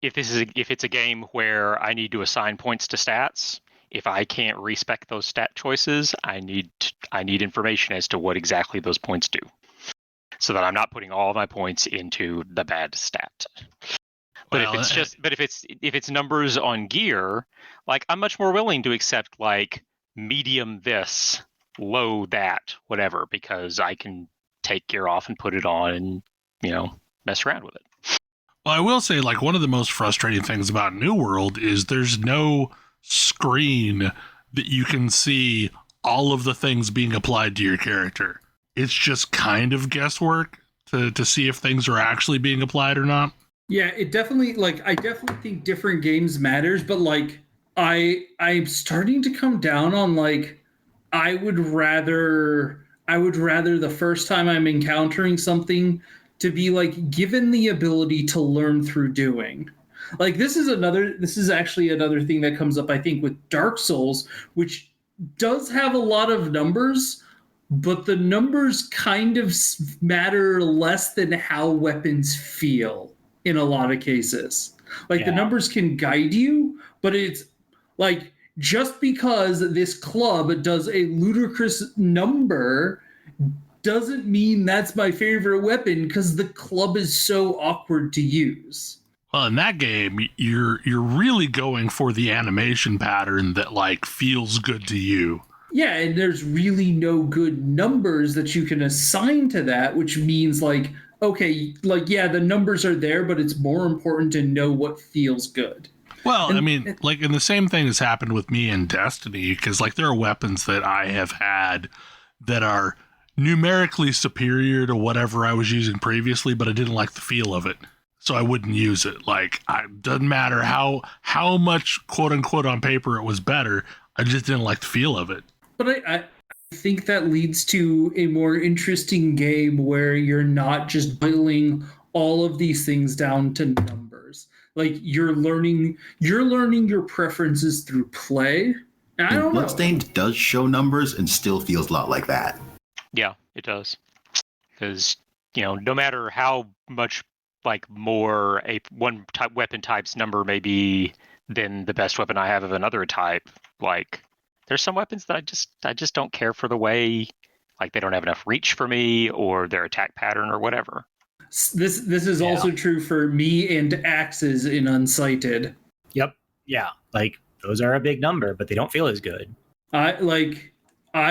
it's a game where I need to assign points to stats, if I can't respec those stat choices, I need information as to what exactly those points do, so that I'm not putting all of my points into the bad stat. But if it's numbers on gear, like I'm much more willing to accept like medium this, low that, whatever, because I can take gear off and put it on and, you know, mess around with it. Well, I will say like one of the most frustrating things about New World is there's no screen that you can see all of the things being applied to your character. It's just kind of guesswork to see if things are actually being applied or not. Yeah, it definitely, like, I definitely think different games matters, but like I'm starting to come down on like I would rather the first time I'm encountering something to be like given the ability to learn through doing. Like this is actually another thing that comes up, I think, with Dark Souls, which does have a lot of numbers, but the numbers kind of matter less than how weapons feel in a lot of cases. Like the numbers can guide you, but it's like just because this club does a ludicrous number doesn't mean that's my favorite weapon because the club is so awkward to use. Well, in that game, you're really going for the animation pattern that like feels good to you. Yeah, and there's really no good numbers that you can assign to that, which means like, okay, like, yeah, the numbers are there, but it's more important to know what feels good. Well, I mean, like, and the same thing has happened with me in Destiny, because like there are weapons that I have had that are numerically superior to whatever I was using previously, but I didn't like the feel of it. So I wouldn't use it. Like, it doesn't matter how much, quote unquote, on paper it was better. I just didn't like the feel of it. But I think that leads to a more interesting game where you're not just boiling all of these things down to numbers. Like you're learning your preferences through play. And I don't know. Bloodstained does show numbers and still feels a lot like that. Yeah, it does. Because, you know, no matter how much like more one type weapon type's number may be than the best weapon I have of another type, like there's some weapons that I just don't care for the way, like they don't have enough reach for me or their attack pattern or whatever. This is also true for me and axes in Unsighted. Yep. Yeah. Like those are a big number, but they don't feel as good. I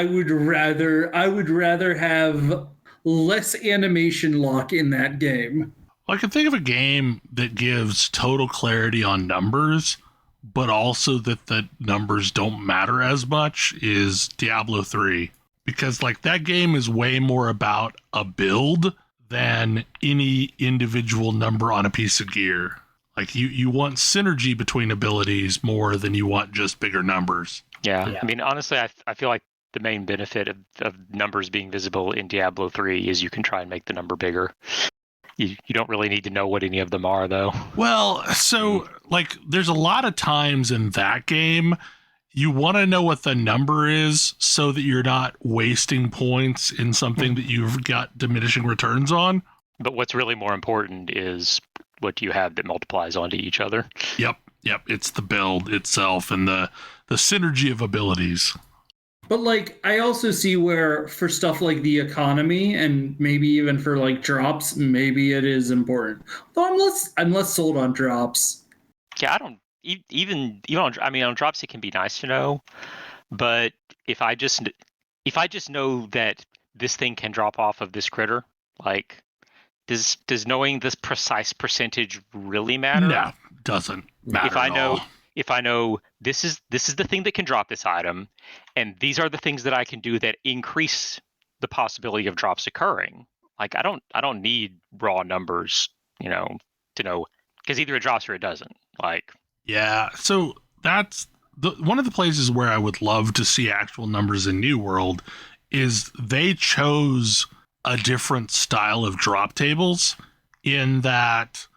would rather have less animation lock in that game. Well, I can think of a game that gives total clarity on numbers, but also that the numbers don't matter as much is Diablo 3. Because like that game is way more about a build than any individual number on a piece of gear. Like you want synergy between abilities more than you want just bigger numbers. Yeah. I mean, honestly, I feel like the main benefit of numbers being visible in Diablo 3 is you can try and make the number bigger. You don't really need to know what any of them are, though. Well, so, like, there's a lot of times in that game, you want to know what the number is so that you're not wasting points in something that you've got diminishing returns on. But what's really more important is what do you have that multiplies onto each other. Yep. It's the build itself and the synergy of abilities. But like, I also see where for stuff like the economy and maybe even for like drops, maybe it is important. Though I'm less sold on drops. Yeah, I don't even on drops it can be nice to know, but if I just know that this thing can drop off of this critter, like does knowing this precise percentage really matter? No, doesn't matter. If I know this is the thing that can drop this item, and these are the things that I can do that increase the possibility of drops occurring. Like I don't need raw numbers, to know, because either it drops or it doesn't. Like yeah, so that's one of the places where I would love to see actual numbers in New World is they chose a different style of drop tables in that,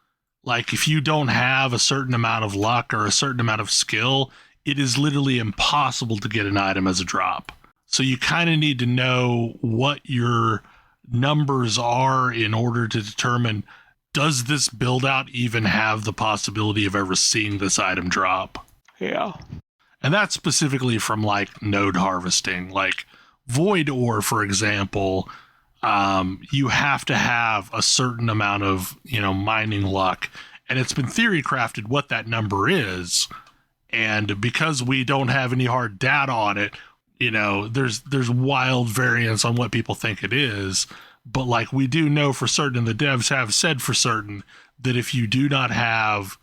like, if you don't have a certain amount of luck or a certain amount of skill, it is literally impossible to get an item as a drop. So you kind of need to know what your numbers are in order to determine, does this build out even have the possibility of ever seeing this item drop? Yeah. And that's specifically from like node harvesting, like Void Ore, for example. You have to have a certain amount of, mining luck, and it's been theory crafted what that number is. And because we don't have any hard data on it, there's wild variance on what people think it is. But like we do know for certain, and the devs have said for certain, that if you do not have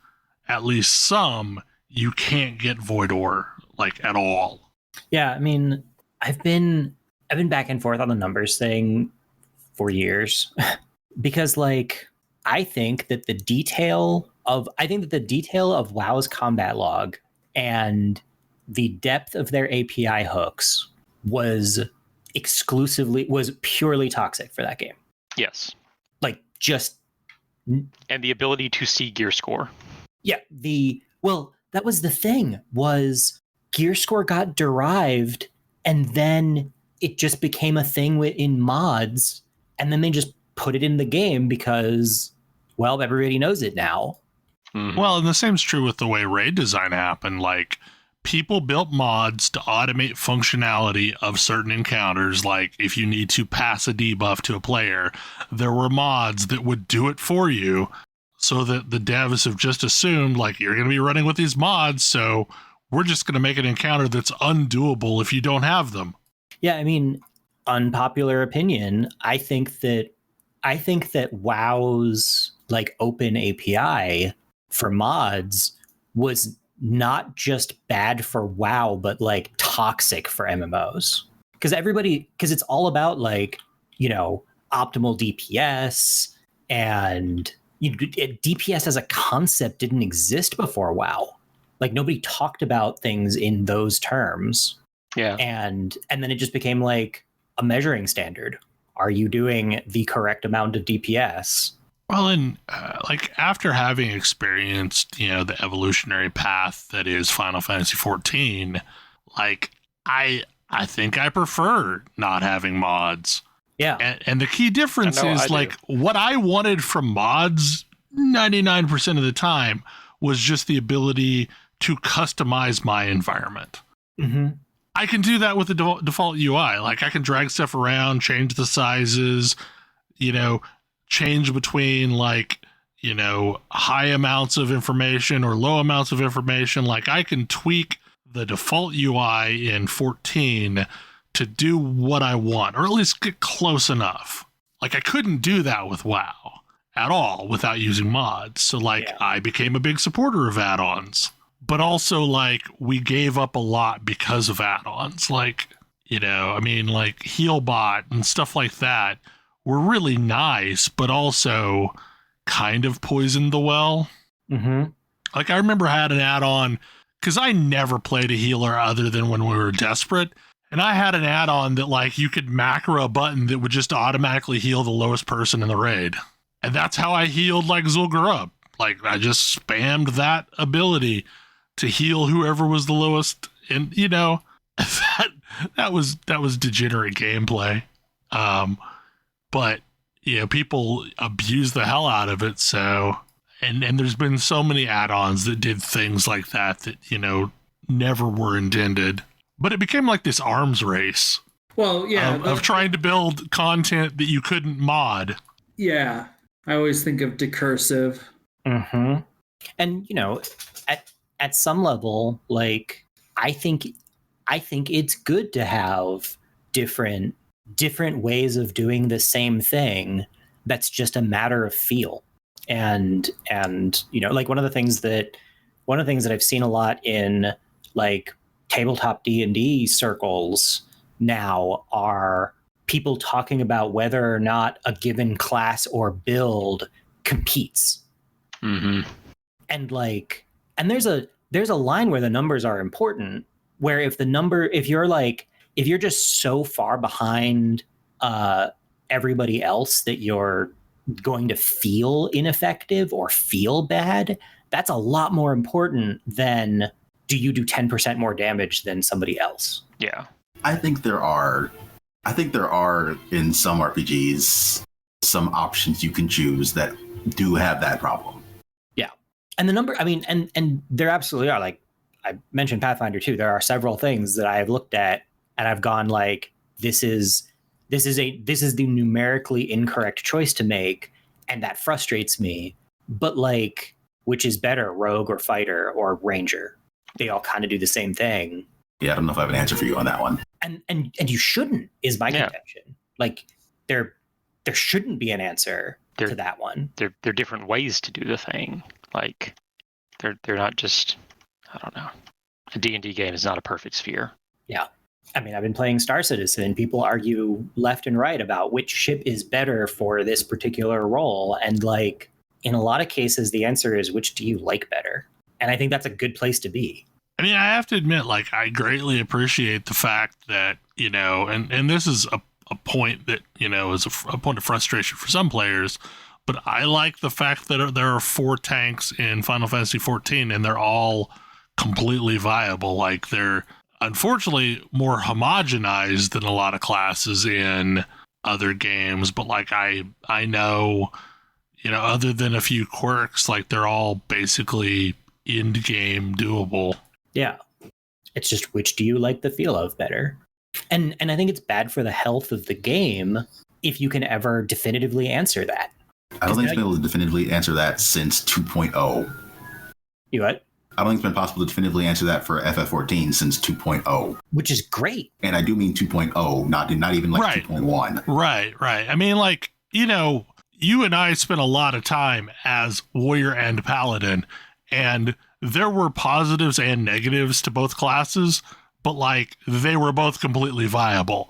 at least some, you can't get Void Ore like at all. Yeah, I mean, I've been back and forth on the numbers thing for years because like I think that the detail of WoW's combat log and the depth of their API hooks was purely toxic for that game. Yes. Like just and the ability to see gear score. Yeah, that was the thing, was gear score got derived and then it just became a thing in mods, and then they just put it in the game because, well, everybody knows it now. Mm-hmm. Well, and the same's true with the way raid design happened. Like, people built mods to automate functionality of certain encounters. Like, if you need to pass a debuff to a player, there were mods that would do it for you, so that the devs have just assumed, like, you're going to be running with these mods, so we're just going to make an encounter that's undoable if you don't have them. Yeah, I mean, unpopular opinion, I think that WoW's like open API for mods was not just bad for WoW, but like toxic for MMOs. Because it's all about like, optimal DPS, and DPS as a concept didn't exist before WoW. Like nobody talked about things in those terms. Yeah. And then it just became like a measuring standard. Are you doing the correct amount of DPS? Well, and like after having experienced, the evolutionary path that is Final Fantasy XIV, like I think I prefer not having mods. Yeah. And the key difference is like what I wanted from mods 99% of the time was just the ability to customize my environment. Mm-hmm. I can do that with the default UI. Like I can drag stuff around, change the sizes, change between like, high amounts of information or low amounts of information. Like I can tweak the default UI in 14 to do what I want, or at least get close enough. Like I couldn't do that with WoW at all without using mods. So like I became a big supporter of add-ons, but also like we gave up a lot because of add-ons. Like, like Healbot and stuff like that were really nice, but also kind of poisoned the well. Mm-hmm. Like I remember I had an add-on because I never played a healer other than when we were desperate. And I had an add-on that like you could macro a button that would just automatically heal the lowest person in the raid. And that's how I healed like Zul'Gurub up. Like I just spammed that ability to heal whoever was the lowest and that was degenerate gameplay. But people abuse the hell out of it. So, and there's been so many add-ons that did things like that never were intended. But it became like this arms race. Well, yeah, of trying to build content that you couldn't mod. Yeah, I always think of decursive. Mm-hmm. And at some level, like I think it's good to have different ways of doing the same thing. That's just a matter of feel. And like one of the things that I've seen a lot in like tabletop D&D circles now are people talking about whether or not a given class or build competes. Mm-hmm. And there's a line where the numbers are important, where if you're just so far behind everybody else that you're going to feel ineffective or feel bad, that's a lot more important than do you do 10% more damage than somebody else. Yeah. I think there are in some RPGs some options you can choose that do have that problem. Yeah. And the number, I mean, and there absolutely are. Like I mentioned Pathfinder 2, there are several things that I have looked at and I've gone like, this is the numerically incorrect choice to make, and that frustrates me. But like, which is better, rogue or fighter or ranger? They all kind of do the same thing. Yeah, I don't know if I have an answer for you on that one. And you shouldn't, is my contention. Like there shouldn't be an answer to that one. They're different ways to do the thing. Like they're not just, I don't know. A D&D game is not a perfect sphere. Yeah. I mean, I've been playing Star Citizen and people argue left and right about which ship is better for this particular role. And like in a lot of cases, the answer is which do you like better? And I think that's a good place to be. I mean, I have to admit, like, I greatly appreciate the fact that, and this is a point that, is a point of frustration for some players, but I like the fact that there are 4 tanks in Final Fantasy XIV and they're all completely viable. Like, they're unfortunately more homogenized than a lot of classes in other games, but like, I know, other than a few quirks, like, they're all basically end-game doable. Yeah. It's just which do you like the feel of better? And I think it's bad for the health of the game if you can ever definitively answer that. I don't think it's been able to definitively answer that since 2.0. You what? I don't think it's been possible to definitively answer that for FF14 since 2.0. Which is great. And I do mean 2.0, not even like 2.1. Right. I mean, like, you and I spent a lot of time as warrior and paladin, and there were positives and negatives to both classes, but like they were both completely viable.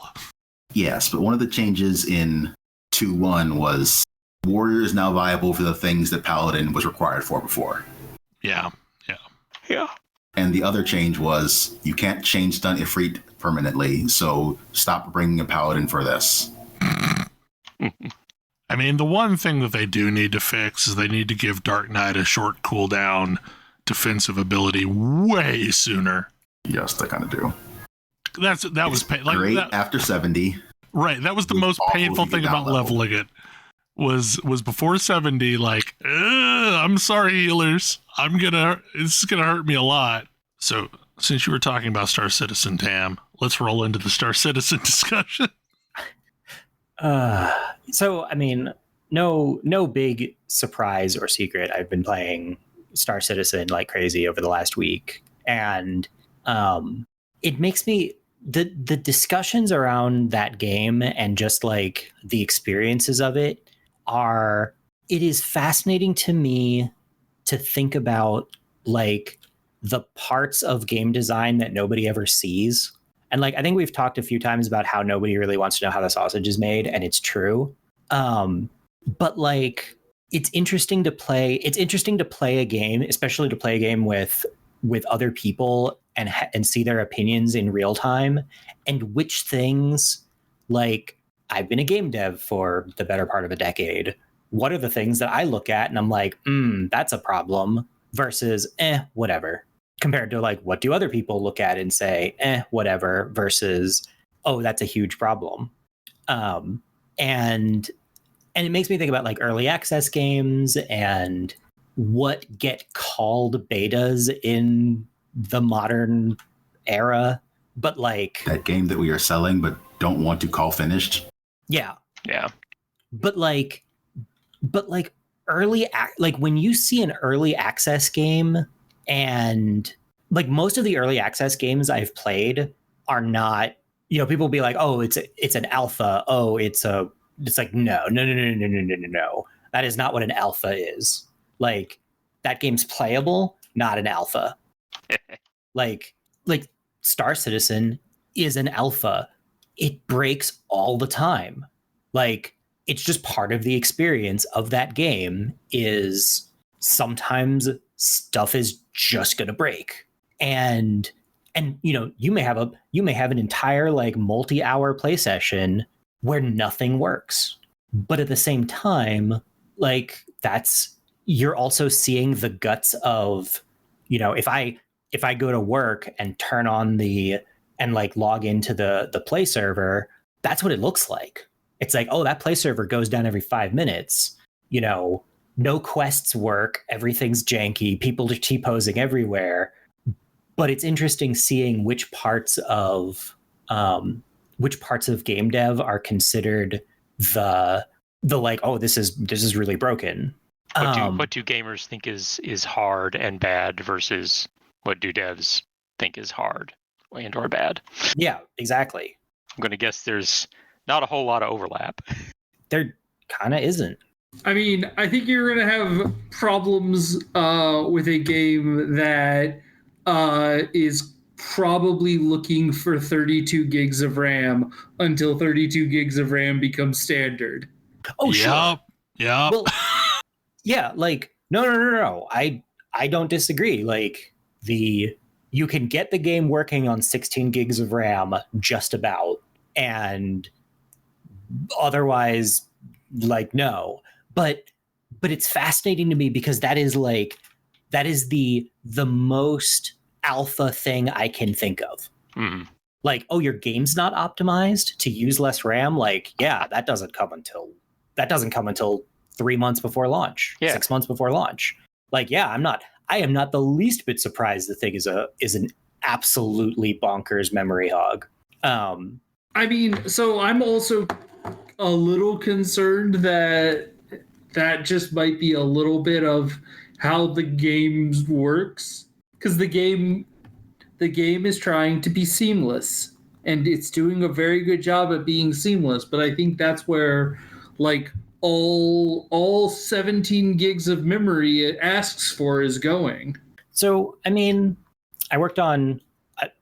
Yes, but one of the changes in 2.1 was warrior is now viable for the things that paladin was required for before. Yeah. And the other change was you can't chain stun Ifrit permanently, so stop bringing a paladin for this. I mean, the one thing that they do need to fix is they need to give Dark Knight a short cooldown defensive ability way sooner. Yes, they kind of do. That was great after 70. Right, that was the most painful thing about leveling it. Was before 70, like, I'm sorry, healers. This is gonna hurt me a lot. So, since you were talking about Star Citizen, Tam, let's roll into the Star Citizen discussion. So, I mean, no big surprise or secret. I've been playing Star Citizen like crazy over the last week, and it makes me the discussions around that game and just like the experiences of it is fascinating to me to think about like the parts of game design that nobody ever sees. And like, I think we've talked a few times about how nobody really wants to know how the sausage is made, and it's true. But like, it's interesting to play a game, especially to play a game with other people and see their opinions in real time, and which things, like, I've been a game dev for the better part of a decade. What are the things that I look at and I'm like, that's a problem, versus, whatever. compared to like what do other people look at and say, whatever, versus, oh, that's a huge problem. And it makes me think about like early access games and what get called betas in the modern era, but like That game that we are selling but don't want to call finished. Yeah. But like like when you see an early access game, and like most of the early access games I've played are not, people will be like, oh, it's an alpha. Oh, it's like, no. That is not what an alpha is. Like, that game's playable, not an alpha. like Star Citizen is an alpha. It breaks all the time. Like, it's just part of the experience of that game is sometimes stuff is just going to break. And you may have an entire like multi-hour play session where nothing works. But at the same time, like, you're also seeing the guts of, if I go to work and turn on and like log into the play server, that's what it looks like. It's like, oh, that play server goes down every 5 minutes. No quests work. Everything's janky. People are T-posing everywhere. But it's interesting seeing which parts of game dev are considered the like, oh, this is really broken. What do gamers think is hard and bad versus what do devs think is hard and or bad? Yeah, exactly. I'm going to guess there's not a whole lot of overlap. There kind of isn't. I mean, I think you're going to have problems with a game that is probably looking for 32 gigs of RAM until 32 gigs of RAM becomes standard. Oh, sure. Yeah. Well, yeah, like, no. I don't disagree. Like, you can get the game working on 16 gigs of RAM just about, and otherwise, like, no. But it's fascinating to me because that is the most alpha thing I can think of. Mm. Like, oh, your game's not optimized to use less RAM. Like, yeah, that doesn't come until 3 months before launch, 6 months before launch. Like, yeah, I am not the least bit surprised the thing is an absolutely bonkers memory hog. I mean, so I'm also a little concerned that just might be a little bit of how the game works, because the game is trying to be seamless, and it's doing a very good job at being seamless. But I think that's where, like, all 17 gigs of memory it asks for is going. So, I mean, I worked on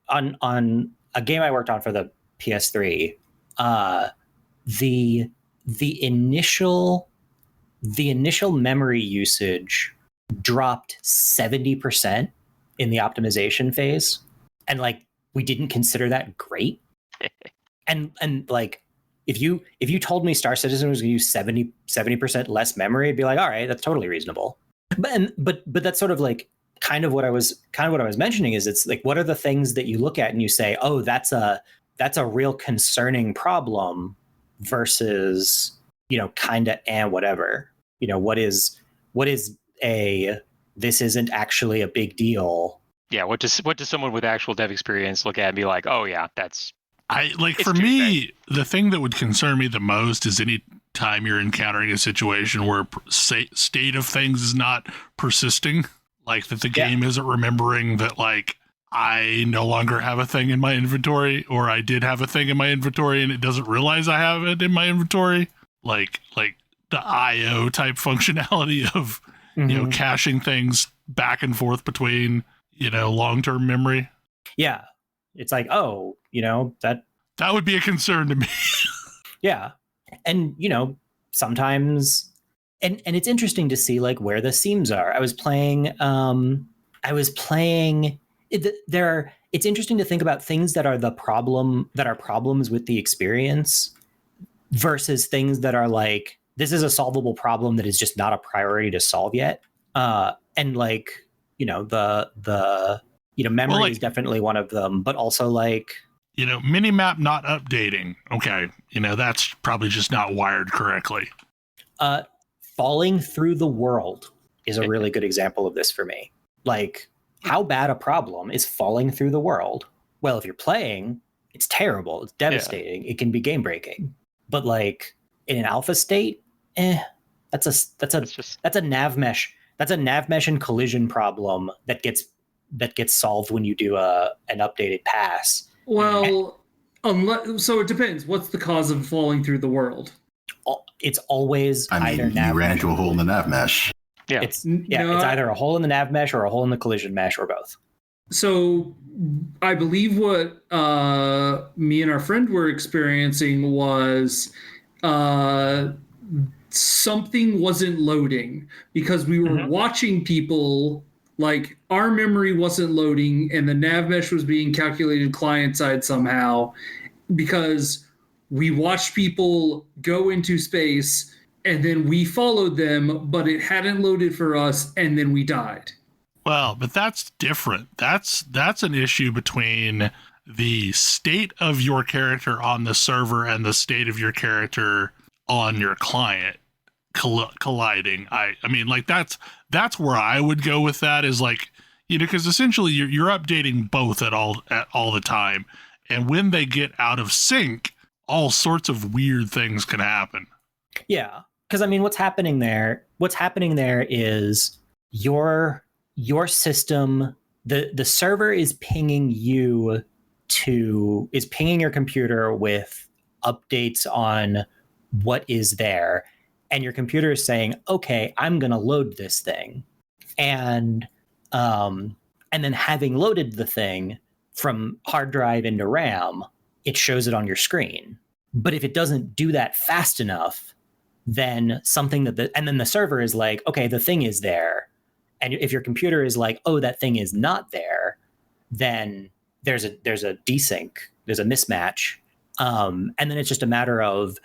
a game I worked on for the PS3. The initial memory usage dropped 70% in the optimization phase, and like, we didn't consider that great. and like, if you told me Star Citizen was going to use 70% less memory, I'd be like, all right, that's totally reasonable. But that's sort of like kind of what I was mentioning is, it's like, what are the things that you look at and you say, oh, that's a real concerning problem, versus, kind of whatever. What is this isn't actually a big deal. Yeah, what does someone with actual dev experience look at and be like, oh yeah, that's... For me, the thing that would concern me the most is any time you're encountering a situation where state of things is not persisting, like that the game isn't remembering that, like, I no longer have a thing in my inventory, or I did have a thing in my inventory and it doesn't realize I have it in my inventory. Like the IO type functionality of, caching things back and forth between, long-term memory. Yeah. It's like, oh, that would be a concern to me. Yeah. And, sometimes, and it's interesting to see like where the seams are. It's interesting to think about things that are problems with the experience versus things that are like, this is a solvable problem that is just not a priority to solve yet. And like, the memory is definitely one of them, but also like, minimap not updating. Okay. That's probably just not wired correctly. falling through the world is a really good example of this for me. Like, how bad a problem is falling through the world? Well, if you're playing, it's terrible. It's devastating. It can be game breaking. But like in an alpha state, that's a nav mesh. That's a nav mesh and collision problem that gets solved when you do an updated pass. Well, so it depends. What's the cause of falling through the world? It's always either nav you ran mesh into a hole in the nav mesh. Yeah. It's either a hole in the nav mesh or a hole in the collision mesh or both. So I believe what me and our friend were experiencing was something wasn't loading because we were watching people, like our memory wasn't loading and the nav mesh was being calculated client side somehow because we watched people go into space and then we followed them, but it hadn't loaded for us and then we died. Well, but that's different. That's an issue between the state of your character on the server and the state of your character on your client colliding. I mean, like that's where I would go with that, is like, because essentially you're updating both at all the time, and when they get out of sync, all sorts of weird things can happen. Yeah, because I mean, what's happening there is your system, the server is pinging your computer with updates on what is there, and your computer is saying, okay, I'm going to load this thing, and then having loaded the thing from hard drive into RAM, it shows it on your screen. But if it doesn't do that fast enough, then then the server is like, okay, the thing is there. And if your computer is like, oh, that thing is not there, then there's a desync, there's a mismatch. And then it's just a matter of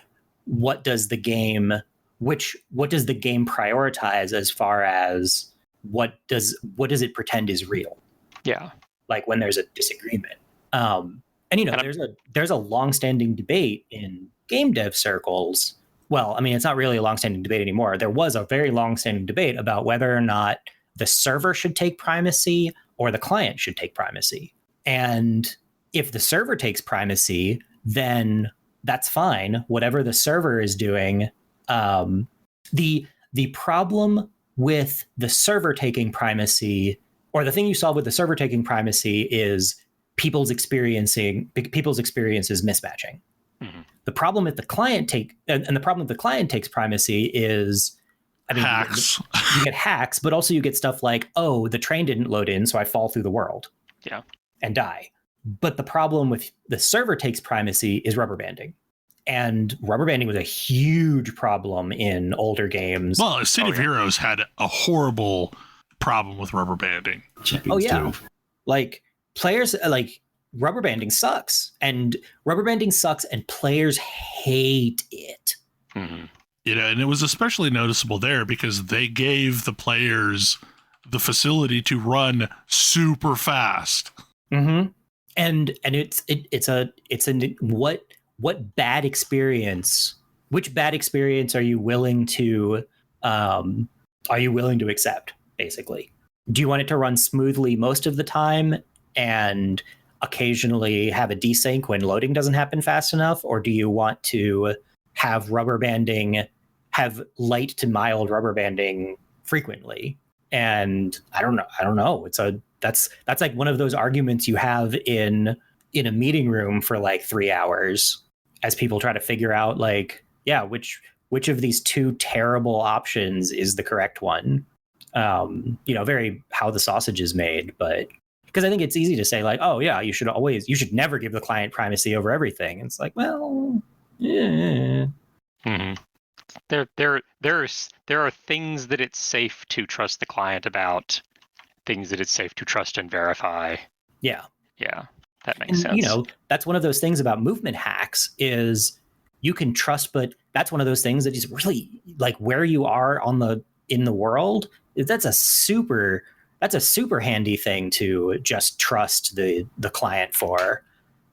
what does the game prioritize as far as what does it pretend is real? Yeah. Like when there's a disagreement. There's a long-standing debate in game dev circles. Well, I mean, it's not really a long-standing debate anymore. There was a very long-standing debate about whether or not the server should take primacy or the client should take primacy. And if the server takes primacy, then that's fine. Whatever the server is doing, the problem with the server taking primacy, or the thing you solve with the server taking primacy, is people's experiences mismatching. Mm-hmm. The problem with the client takes primacy is, I mean, hacks. You get hacks, but also you get stuff like, oh, the train didn't load in, so I fall through the world. Yeah. And die. But the problem with the server takes primacy is rubber banding. And rubber banding was a huge problem in older games. Well, City of Heroes had a horrible problem with rubber banding. Champions too. Like players, like rubber banding sucks, and players hate it. Mm-hmm. And it was especially noticeable there because they gave the players the facility to run super fast. Mm-hmm. And what bad experience? Which bad experience are you willing to accept? Basically, do you want it to run smoothly most of the time and occasionally have a desync when loading doesn't happen fast enough, or do you want to have light to mild rubber banding frequently? And I don't know. That's like one of those arguments you have in a meeting room for like 3 hours as people try to figure out, like, yeah, which of these two terrible options is the correct one. Very how the sausage is made, but because I think it's easy to say like, oh yeah, you should never give the client primacy over everything. And it's like, well, yeah. Mm-hmm. There are things that it's safe to trust the client about, things that it's safe to trust and verify. Yeah. Yeah, that makes sense. That's one of those things about movement hacks is you can trust, but that's one of those things that is really like where you are in the world. That's a super that's a super handy thing to just trust the client for,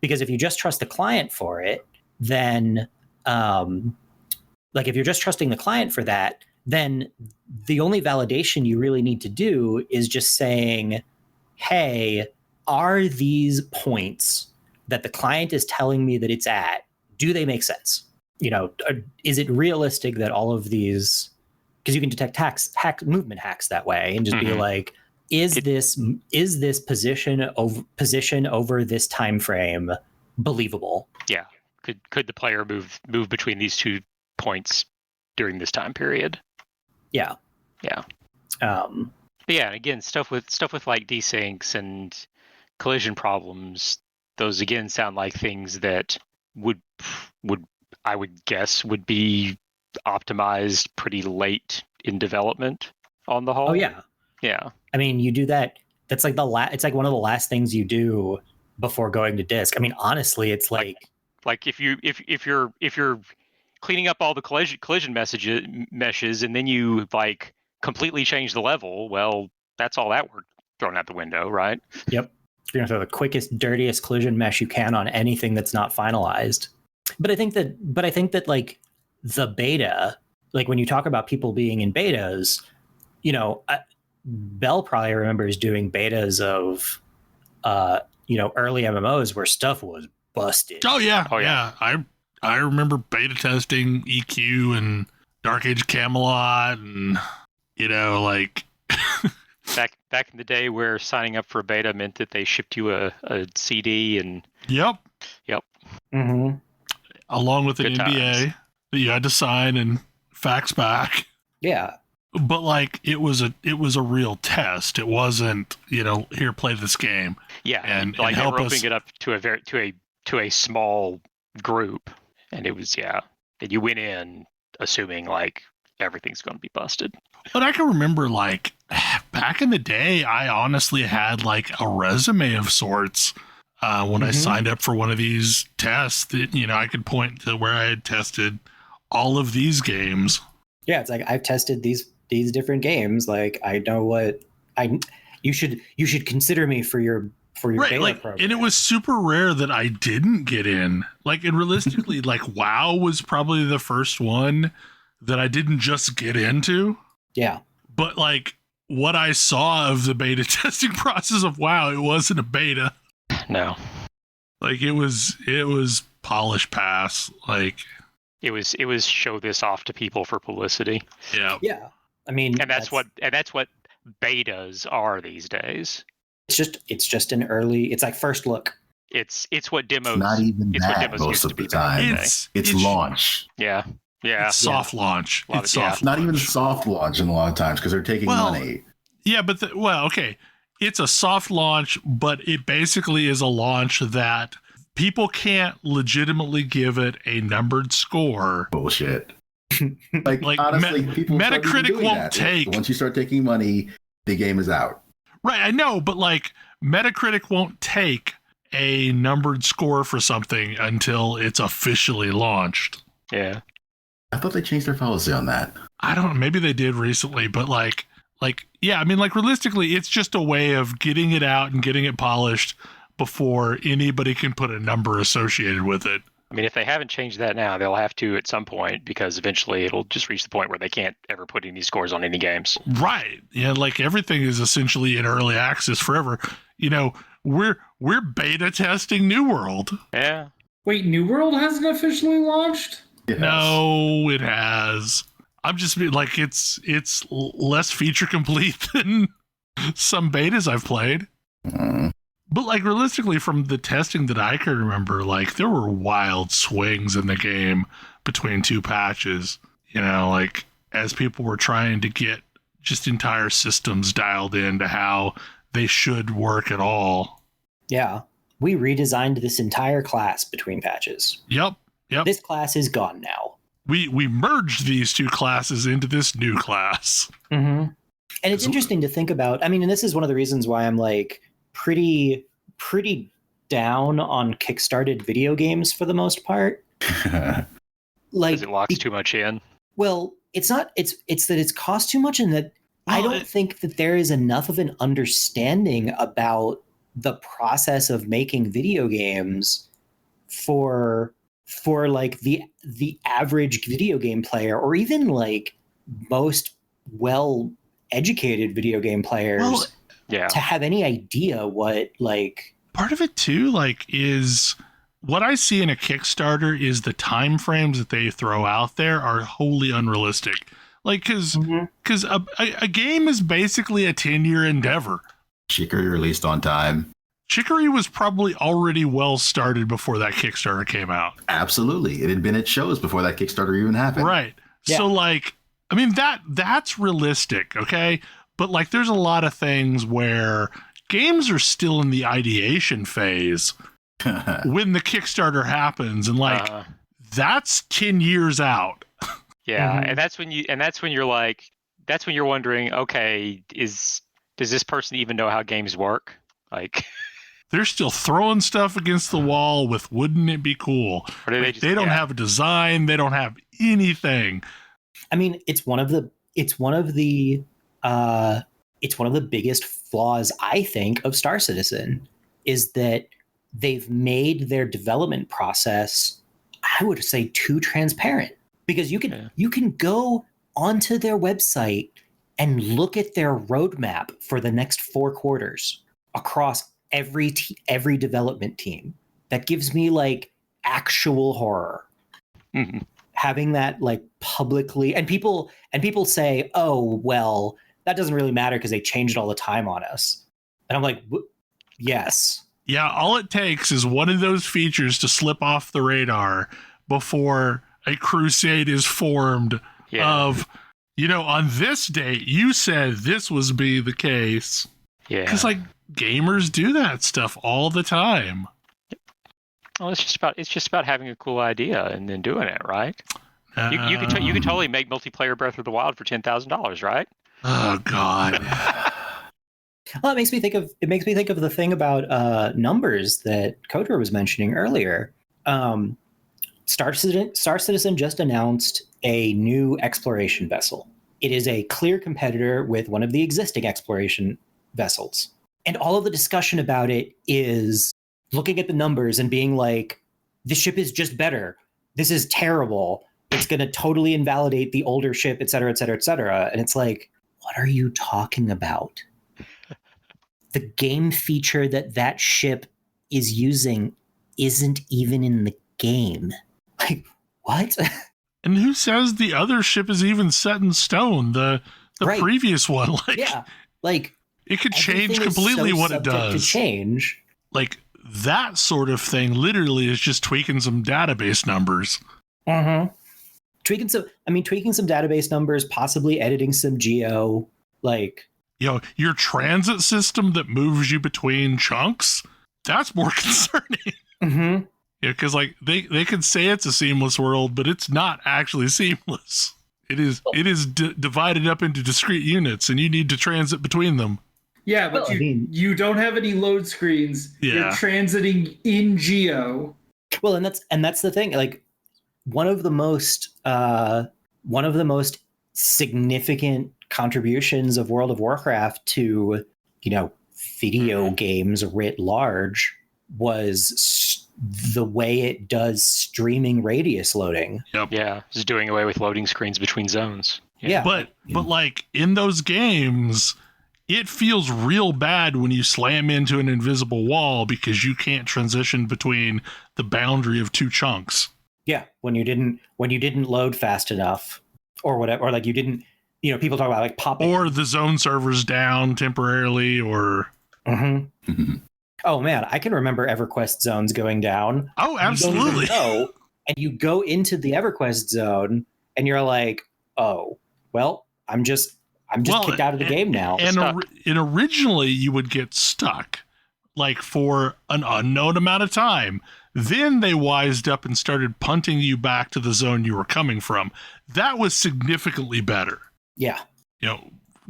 because if you just trust the client for it, then like if you're just trusting the client for that, then the only validation you really need to do is just saying, hey, are these points that the client is telling me that it's at, do they make sense? You know, is it realistic that all of these, because you can detect movement hacks that way, and just be like, is this position over this time frame believable? Yeah. Could the player move between these 2 points during this time period? Yeah. Yeah. But yeah, again, stuff with like desyncs and collision problems, those again sound like things that would I would guess would be optimized pretty late in development on the whole. Oh yeah. Yeah. I mean, you do that. That's like it's like one of the last things you do before going to disk. I mean, honestly, it's like if you're cleaning up all the collision meshes and then you like completely change the level, well, that's all that work thrown out the window, right? Yep. You're gonna throw the quickest, dirtiest collision mesh you can on anything that's not finalized. But I think that like the beta, like when you talk about people being in betas, you know, Bell probably remembers doing betas of early MMOs where stuff was busted. Oh yeah. I remember beta testing EQ and Dark Age Camelot, and like back in the day where signing up for a beta meant that they shipped you a CD and Yep. Mm-hmm. Along with an Good NDA times. that you had to sign and fax back. Yeah. But like it was a real test. It wasn't, here, play this game. Yeah, and like help they were us. opening it up to a small group, and it was and you went in assuming like everything's going to be busted. But I can remember like back in the day, I honestly had like a resume of sorts when I signed up for one of these tests that, I could point to where I had tested all of these games. Yeah, it's like I've tested these different games. Like I know what you should consider me for your right, beta like, program. and it was super rare that I didn't get in. Like, and realistically, like WoW was probably the first one that I didn't just get into. Yeah. But like what I saw of the beta testing process of WoW, it wasn't a beta. No. Like it was polish pass. Like it was show this off to people for publicity. Yeah. Yeah. I mean, and that's what betas are these days. It's just an early. It's like first look. It's what demos. It's not even it's that what demos most used of to be the time. It's launch. Yeah. It's soft launch. It's soft. Not even soft launch in a lot of times because they're taking money. Yeah, but okay. It's a soft launch, but it basically is a launch that people can't legitimately give it a numbered score. Bullshit. Like honestly, people Metacritic won't take. Once you start taking money, the game is out. Right, I know, but like Metacritic won't take a numbered score for something until it's officially launched. Yeah. I thought they changed their policy on that. I don't know. Maybe they did recently, but like, yeah, I mean, like realistically, it's just a way of getting it out and getting it polished before anybody can put a number associated with it. I mean, if they haven't changed that now, they'll have to at some point because eventually it'll just reach the point where they can't ever put any scores on any games. Right. Yeah, like everything is essentially in early access forever. We're beta testing New World. Yeah. Wait, New World hasn't officially launched? Yes. No, it has. I'm just like it's less feature complete than some betas I've played. But like realistically, from the testing that I can remember, like there were wild swings in the game between two patches. Like as people were trying to get just entire systems dialed in to how they should work at all. Yeah, we redesigned this entire class between patches. Yep. This class is gone now. We merged these two classes into this new class. Mm-hmm. And it's interesting to think about. I mean, and this is one of the reasons why I'm like pretty down on kickstarted video games for the most part. Like because it locks too much in. Well, it's not. It's that it's cost too much, and that I don't think that there is enough of an understanding about the process of making video games for like the average video game player, or even like most well educated video game players to have any idea what like. Part of it too, like, is what I see in a Kickstarter is the time frames that they throw out there are wholly unrealistic. Like, because a game is basically a 10-year endeavor. Chicory released on time. Chicory was probably already well started before that Kickstarter came out. Absolutely. It had been at shows before that Kickstarter even happened. Right. Yeah. So, like, I mean, that's realistic, okay? But, like, there's a lot of things where games are still in the ideation phase when the Kickstarter happens, and, like, that's 10 years out. Yeah, and that's when you're like, that's when you're wondering, okay, does this person even know how games work? Like, they're still throwing stuff against the wall with "wouldn't it be cool?" Or do they don't have a design, they don't have anything. I mean, it's one of the biggest flaws, I think, of Star Citizen, is that they've made their development process, I would say, too transparent. Because you can go onto their website and look at their roadmap for the next 4 quarters across every development team. That gives me like actual horror. Mm-hmm. Having that like publicly, and people say, "Oh, well, that doesn't really matter because they change it all the time on us." And I'm like, yes. Yeah, all it takes is one of those features to slip off the radar before a crusade is formed of, on this date, you said this was be the case. Yeah. Because, like, gamers do that stuff all the time. Well, it's just about having a cool idea and then doing it, right? You could totally make multiplayer Breath of the Wild for $10,000, right? Oh God. Well, it makes me think of the thing about numbers that Kodra was mentioning earlier. Star Citizen just announced a new exploration vessel. It is a clear competitor with one of the existing exploration vessels. And all of the discussion about it is looking at the numbers and being like, this ship is just better. This is terrible. It's going to totally invalidate the older ship, et cetera, et cetera, et cetera. And it's like, what are you talking about? The game feature that ship is using isn't even in the game. Like, what? And who says the other ship is even set in stone? The right. previous one, like it could change completely what it does. To change, like that sort of thing, literally is just tweaking some database numbers. Tweaking some database numbers, possibly editing some geo, like. Your transit system that moves you between chunks, that's more concerning. Mm-hmm. Yeah, because like they could say it's a seamless world, but it's not actually seamless. It is divided up into discrete units, and you need to transit between them. Yeah, but you don't have any load screens. Yeah. You're transiting in geo. Well, and that's the thing. Like one of the most significant contributions of World of Warcraft to, video games writ large was the way it does streaming radius loading. Yep. Yeah, just doing away with loading screens between zones. Yeah. But like in those games, it feels real bad when you slam into an invisible wall because you can't transition between the boundary of 2 chunks. Yeah, when you didn't load fast enough or whatever, or like you didn't, people talk about like popping. Or the zone server's down temporarily or... Mm-hmm. Oh man, I can remember Everquest zones going down. Oh, absolutely. And you go into the Everquest zone and you're like, oh, well, I'm just kicked out of the game now. And originally you would get stuck like for an unknown amount of time. Then they wised up and started punting you back to the zone you were coming from. That was significantly better. Yeah.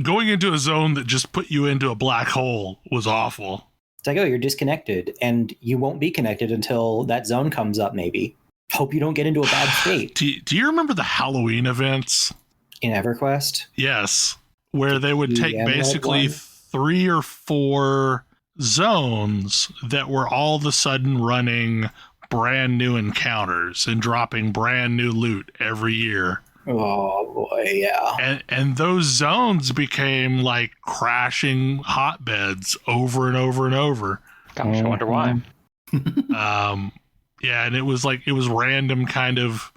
Going into a zone that just put you into a black hole was awful. It's like, oh, you're disconnected, and you won't be connected until that zone comes up, maybe. Hope you don't get into a bad state. Do you remember the Halloween events? In EverQuest? Yes. where they would take basically 3 or 4 zones that were all of a sudden running brand new encounters and dropping brand new loot every year. Oh boy, yeah. And those zones became like crashing hotbeds over and over and over. Gosh, I wonder why. Yeah, and it was random kind of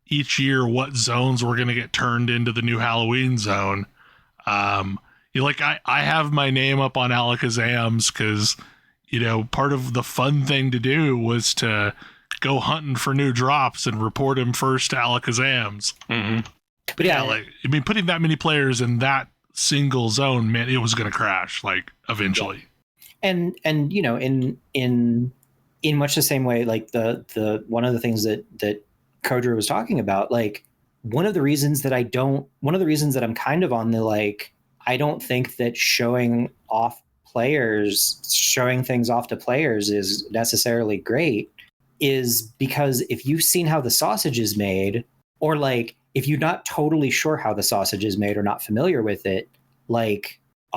each year what zones were going to get turned into the new Halloween zone. I have my name up on Alakazam's because, part of the fun thing to do was to go hunting for new drops and report him first to Alakazam's. Mm-hmm. But yeah, putting that many players in that single zone meant it was going to crash, eventually. And in much the same way, like the one of the things that Kodra was talking about, like one of the reasons that I'm kind of on the I don't think that showing things off to players is necessarily great, is because if you've seen how the sausage is made, or if you're not totally sure how the sausage is made or not familiar with it, a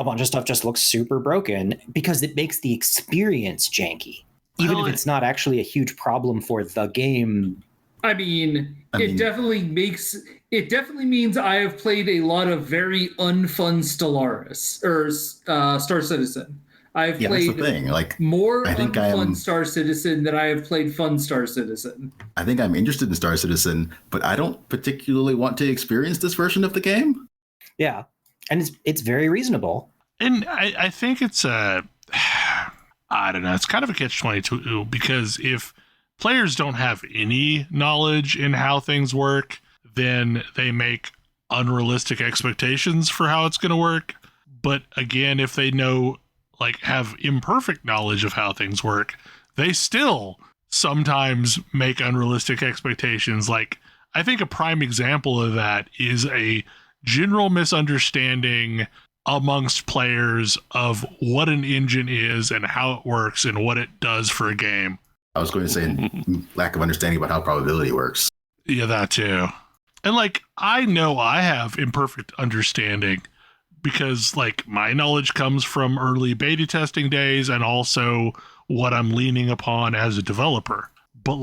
bunch of stuff just looks super broken because it makes the experience janky, even if it's not actually a huge problem for the game. It definitely means I have played a lot of very unfun Stellaris or Star Citizen. I've played that's the thing. More unfun Star Citizen than I have played fun Star Citizen. I think I'm interested in Star Citizen, but I don't particularly want to experience this version of the game. Yeah, and it's very reasonable. And I think it's I don't know, it's kind of a catch-22 because if players don't have any knowledge in how things work, then they make unrealistic expectations for how it's going to work. But again, if they have imperfect knowledge of how things work, they still sometimes make unrealistic expectations. I think a prime example of that is a general misunderstanding amongst players of what an engine is and how it works and what it does for a game. I was going to say lack of understanding about how probability works. Yeah, that too. And I know I have imperfect understanding because my knowledge comes from early beta testing days and also what I'm leaning upon as a developer. But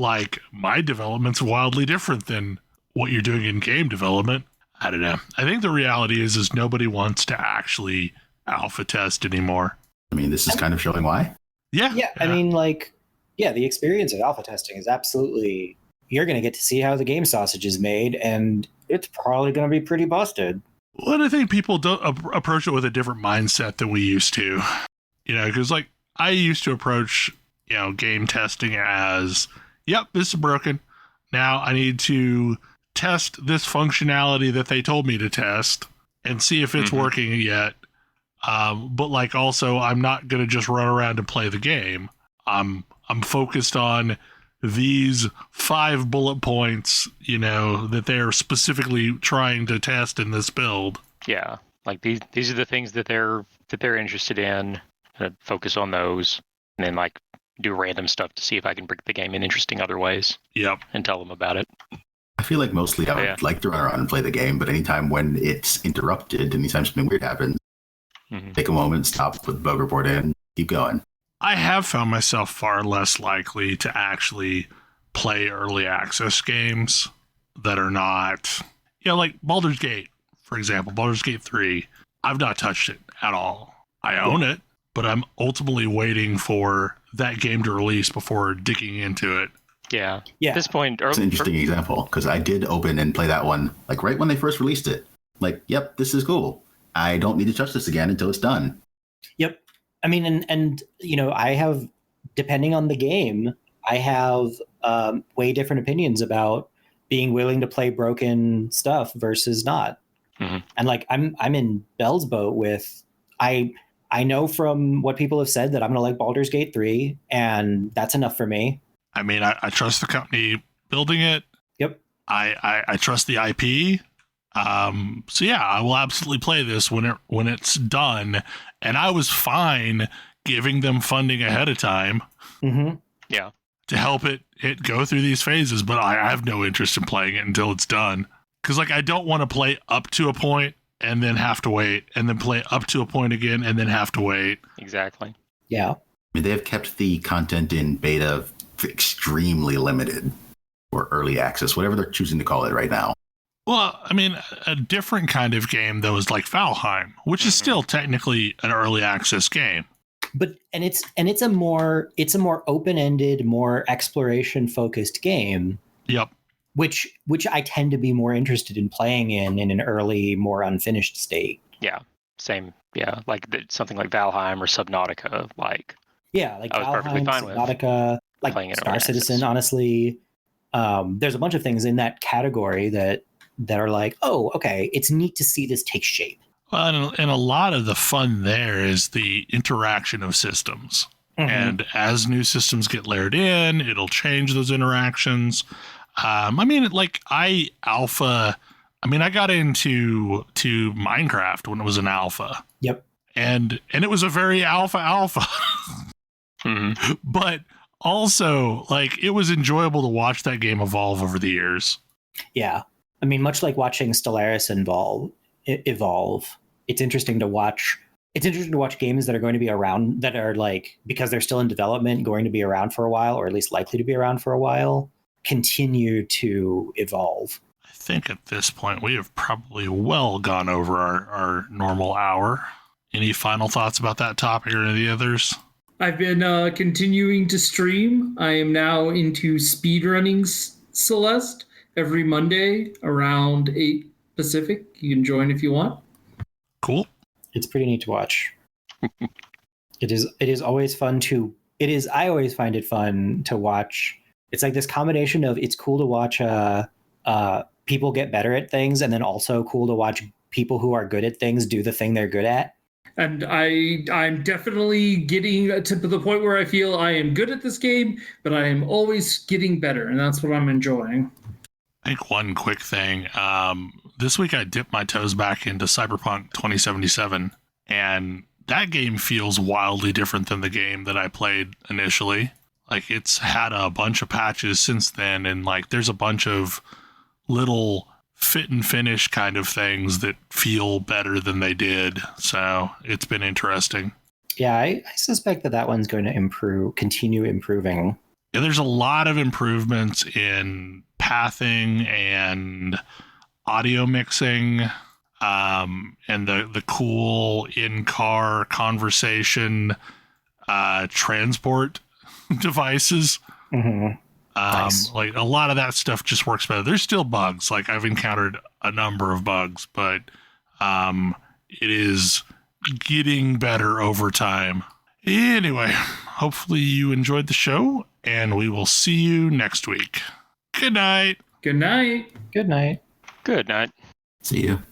my development's wildly different than what you're doing in game development. I don't know. I think the reality is nobody wants to actually alpha test anymore. This is kind of showing why. Yeah. Yeah. The experience of alpha testing is absolutely, you're going to get to see how the game sausage is made, and it's probably going to be pretty busted. Well, I think people don't approach it with a different mindset than we used to. Because I used to approach, game testing as, yep, this is broken. Now I need to test this functionality that they told me to test and see if it's working yet. But also, I'm not going to just run around and play the game. I'm focused on these 5 bullet points, that they're specifically trying to test in this build. Yeah, these are the things that they're interested in. Focus on those, and then do random stuff to see if I can break the game in interesting other ways. Yep, and tell them about it. I feel like mostly I would like to run around and play the game, but anytime when it's interrupted, anytime something weird happens, take a moment, stop, put the bug report in, keep going. I have found myself far less likely to actually play early access games that are not, like Baldur's Gate, for example, Baldur's Gate 3. I've not touched it at all. I own it, but I'm ultimately waiting for that game to release before digging into it. Yeah. At this point, it's an interesting example because I did open and play that one right when they first released it. Yep, this is cool. I don't need to touch this again until it's done. Yep. And I have, depending on the game, I have way different opinions about being willing to play broken stuff versus not. And I'm in Bell's boat with, I know from what people have said that I'm going to like Baldur's Gate 3, and that's enough for me. I trust the company building it. Yep. I trust the IP. So yeah, I will absolutely play this when it's done. And I was fine giving them funding ahead of time. Yeah. To help it go through these phases, but I have no interest in playing it until it's done. Because I don't want to play up to a point and then have to wait, and then play up to a point again, and then have to wait. Exactly. Yeah. I mean, they have kept the content in beta extremely limited, or early access, whatever they're choosing to call it right now. Well, I mean, a different kind of game, though, is like Valheim, which is still technically an early access game. But it's a more open-ended, more exploration-focused game. Yep. Which I tend to be more interested in playing in an early, more unfinished state. Yeah, same. Yeah, like something like Valheim or Subnautica. Like, yeah, like I was perfectly Valheim, fine with Subnautica, like playing it Star early Citizen. access. Honestly, there's a bunch of things in that category that are like, oh, okay, it's neat to see this take shape. Well, and a lot of the fun there is the interaction of systems. Mm-hmm. And as new systems get layered in, it'll change those interactions. I mean, like I got into Minecraft when it was an alpha. Yep. And it was a very alpha. Mm-hmm. But also, like, it was enjoyable to watch that game evolve over the years. Yeah. I mean, much like watching Stellaris evolve, it's interesting to watch. It's interesting to watch games that are going to be around, that are like, because they're still in development, going to be around for a while, or at least likely to be around for a while, continue to evolve. I think at this point we have probably well gone over our normal hour. Any final thoughts about that topic or any of the others? I've been continuing to stream. I am now into speedrunning Celeste every Monday around 8 Pacific. You can join if you want. Cool. It's pretty neat to watch. It is always fun to. I always find it fun to watch. It's like this combination of, it's cool to watch people get better at things, and then also cool to watch people who are good at things do the thing they're good at. And I'm definitely getting to the point where I feel I am good at this game, but I am always getting better, and that's what I'm enjoying. I think one quick thing. This week I dipped my toes back into Cyberpunk 2077, and that game feels wildly different than the game that I played initially. Like, it's had a bunch of patches since then, and like there's a bunch of little fit and finish kind of things that feel better than they did. So it's been interesting. Yeah, I suspect that one's going to continue improving. Yeah, there's a lot of improvements in pathing and audio mixing, and the cool in-car conversation transport devices. Mm-hmm. Nice. Like, a lot of that stuff just works better. There's still bugs. Like, I've encountered a number of bugs, but it is getting better over time. Anyway, hopefully you enjoyed the show, and we will see you next week. Good night. Good night. Good night. Good night. See you.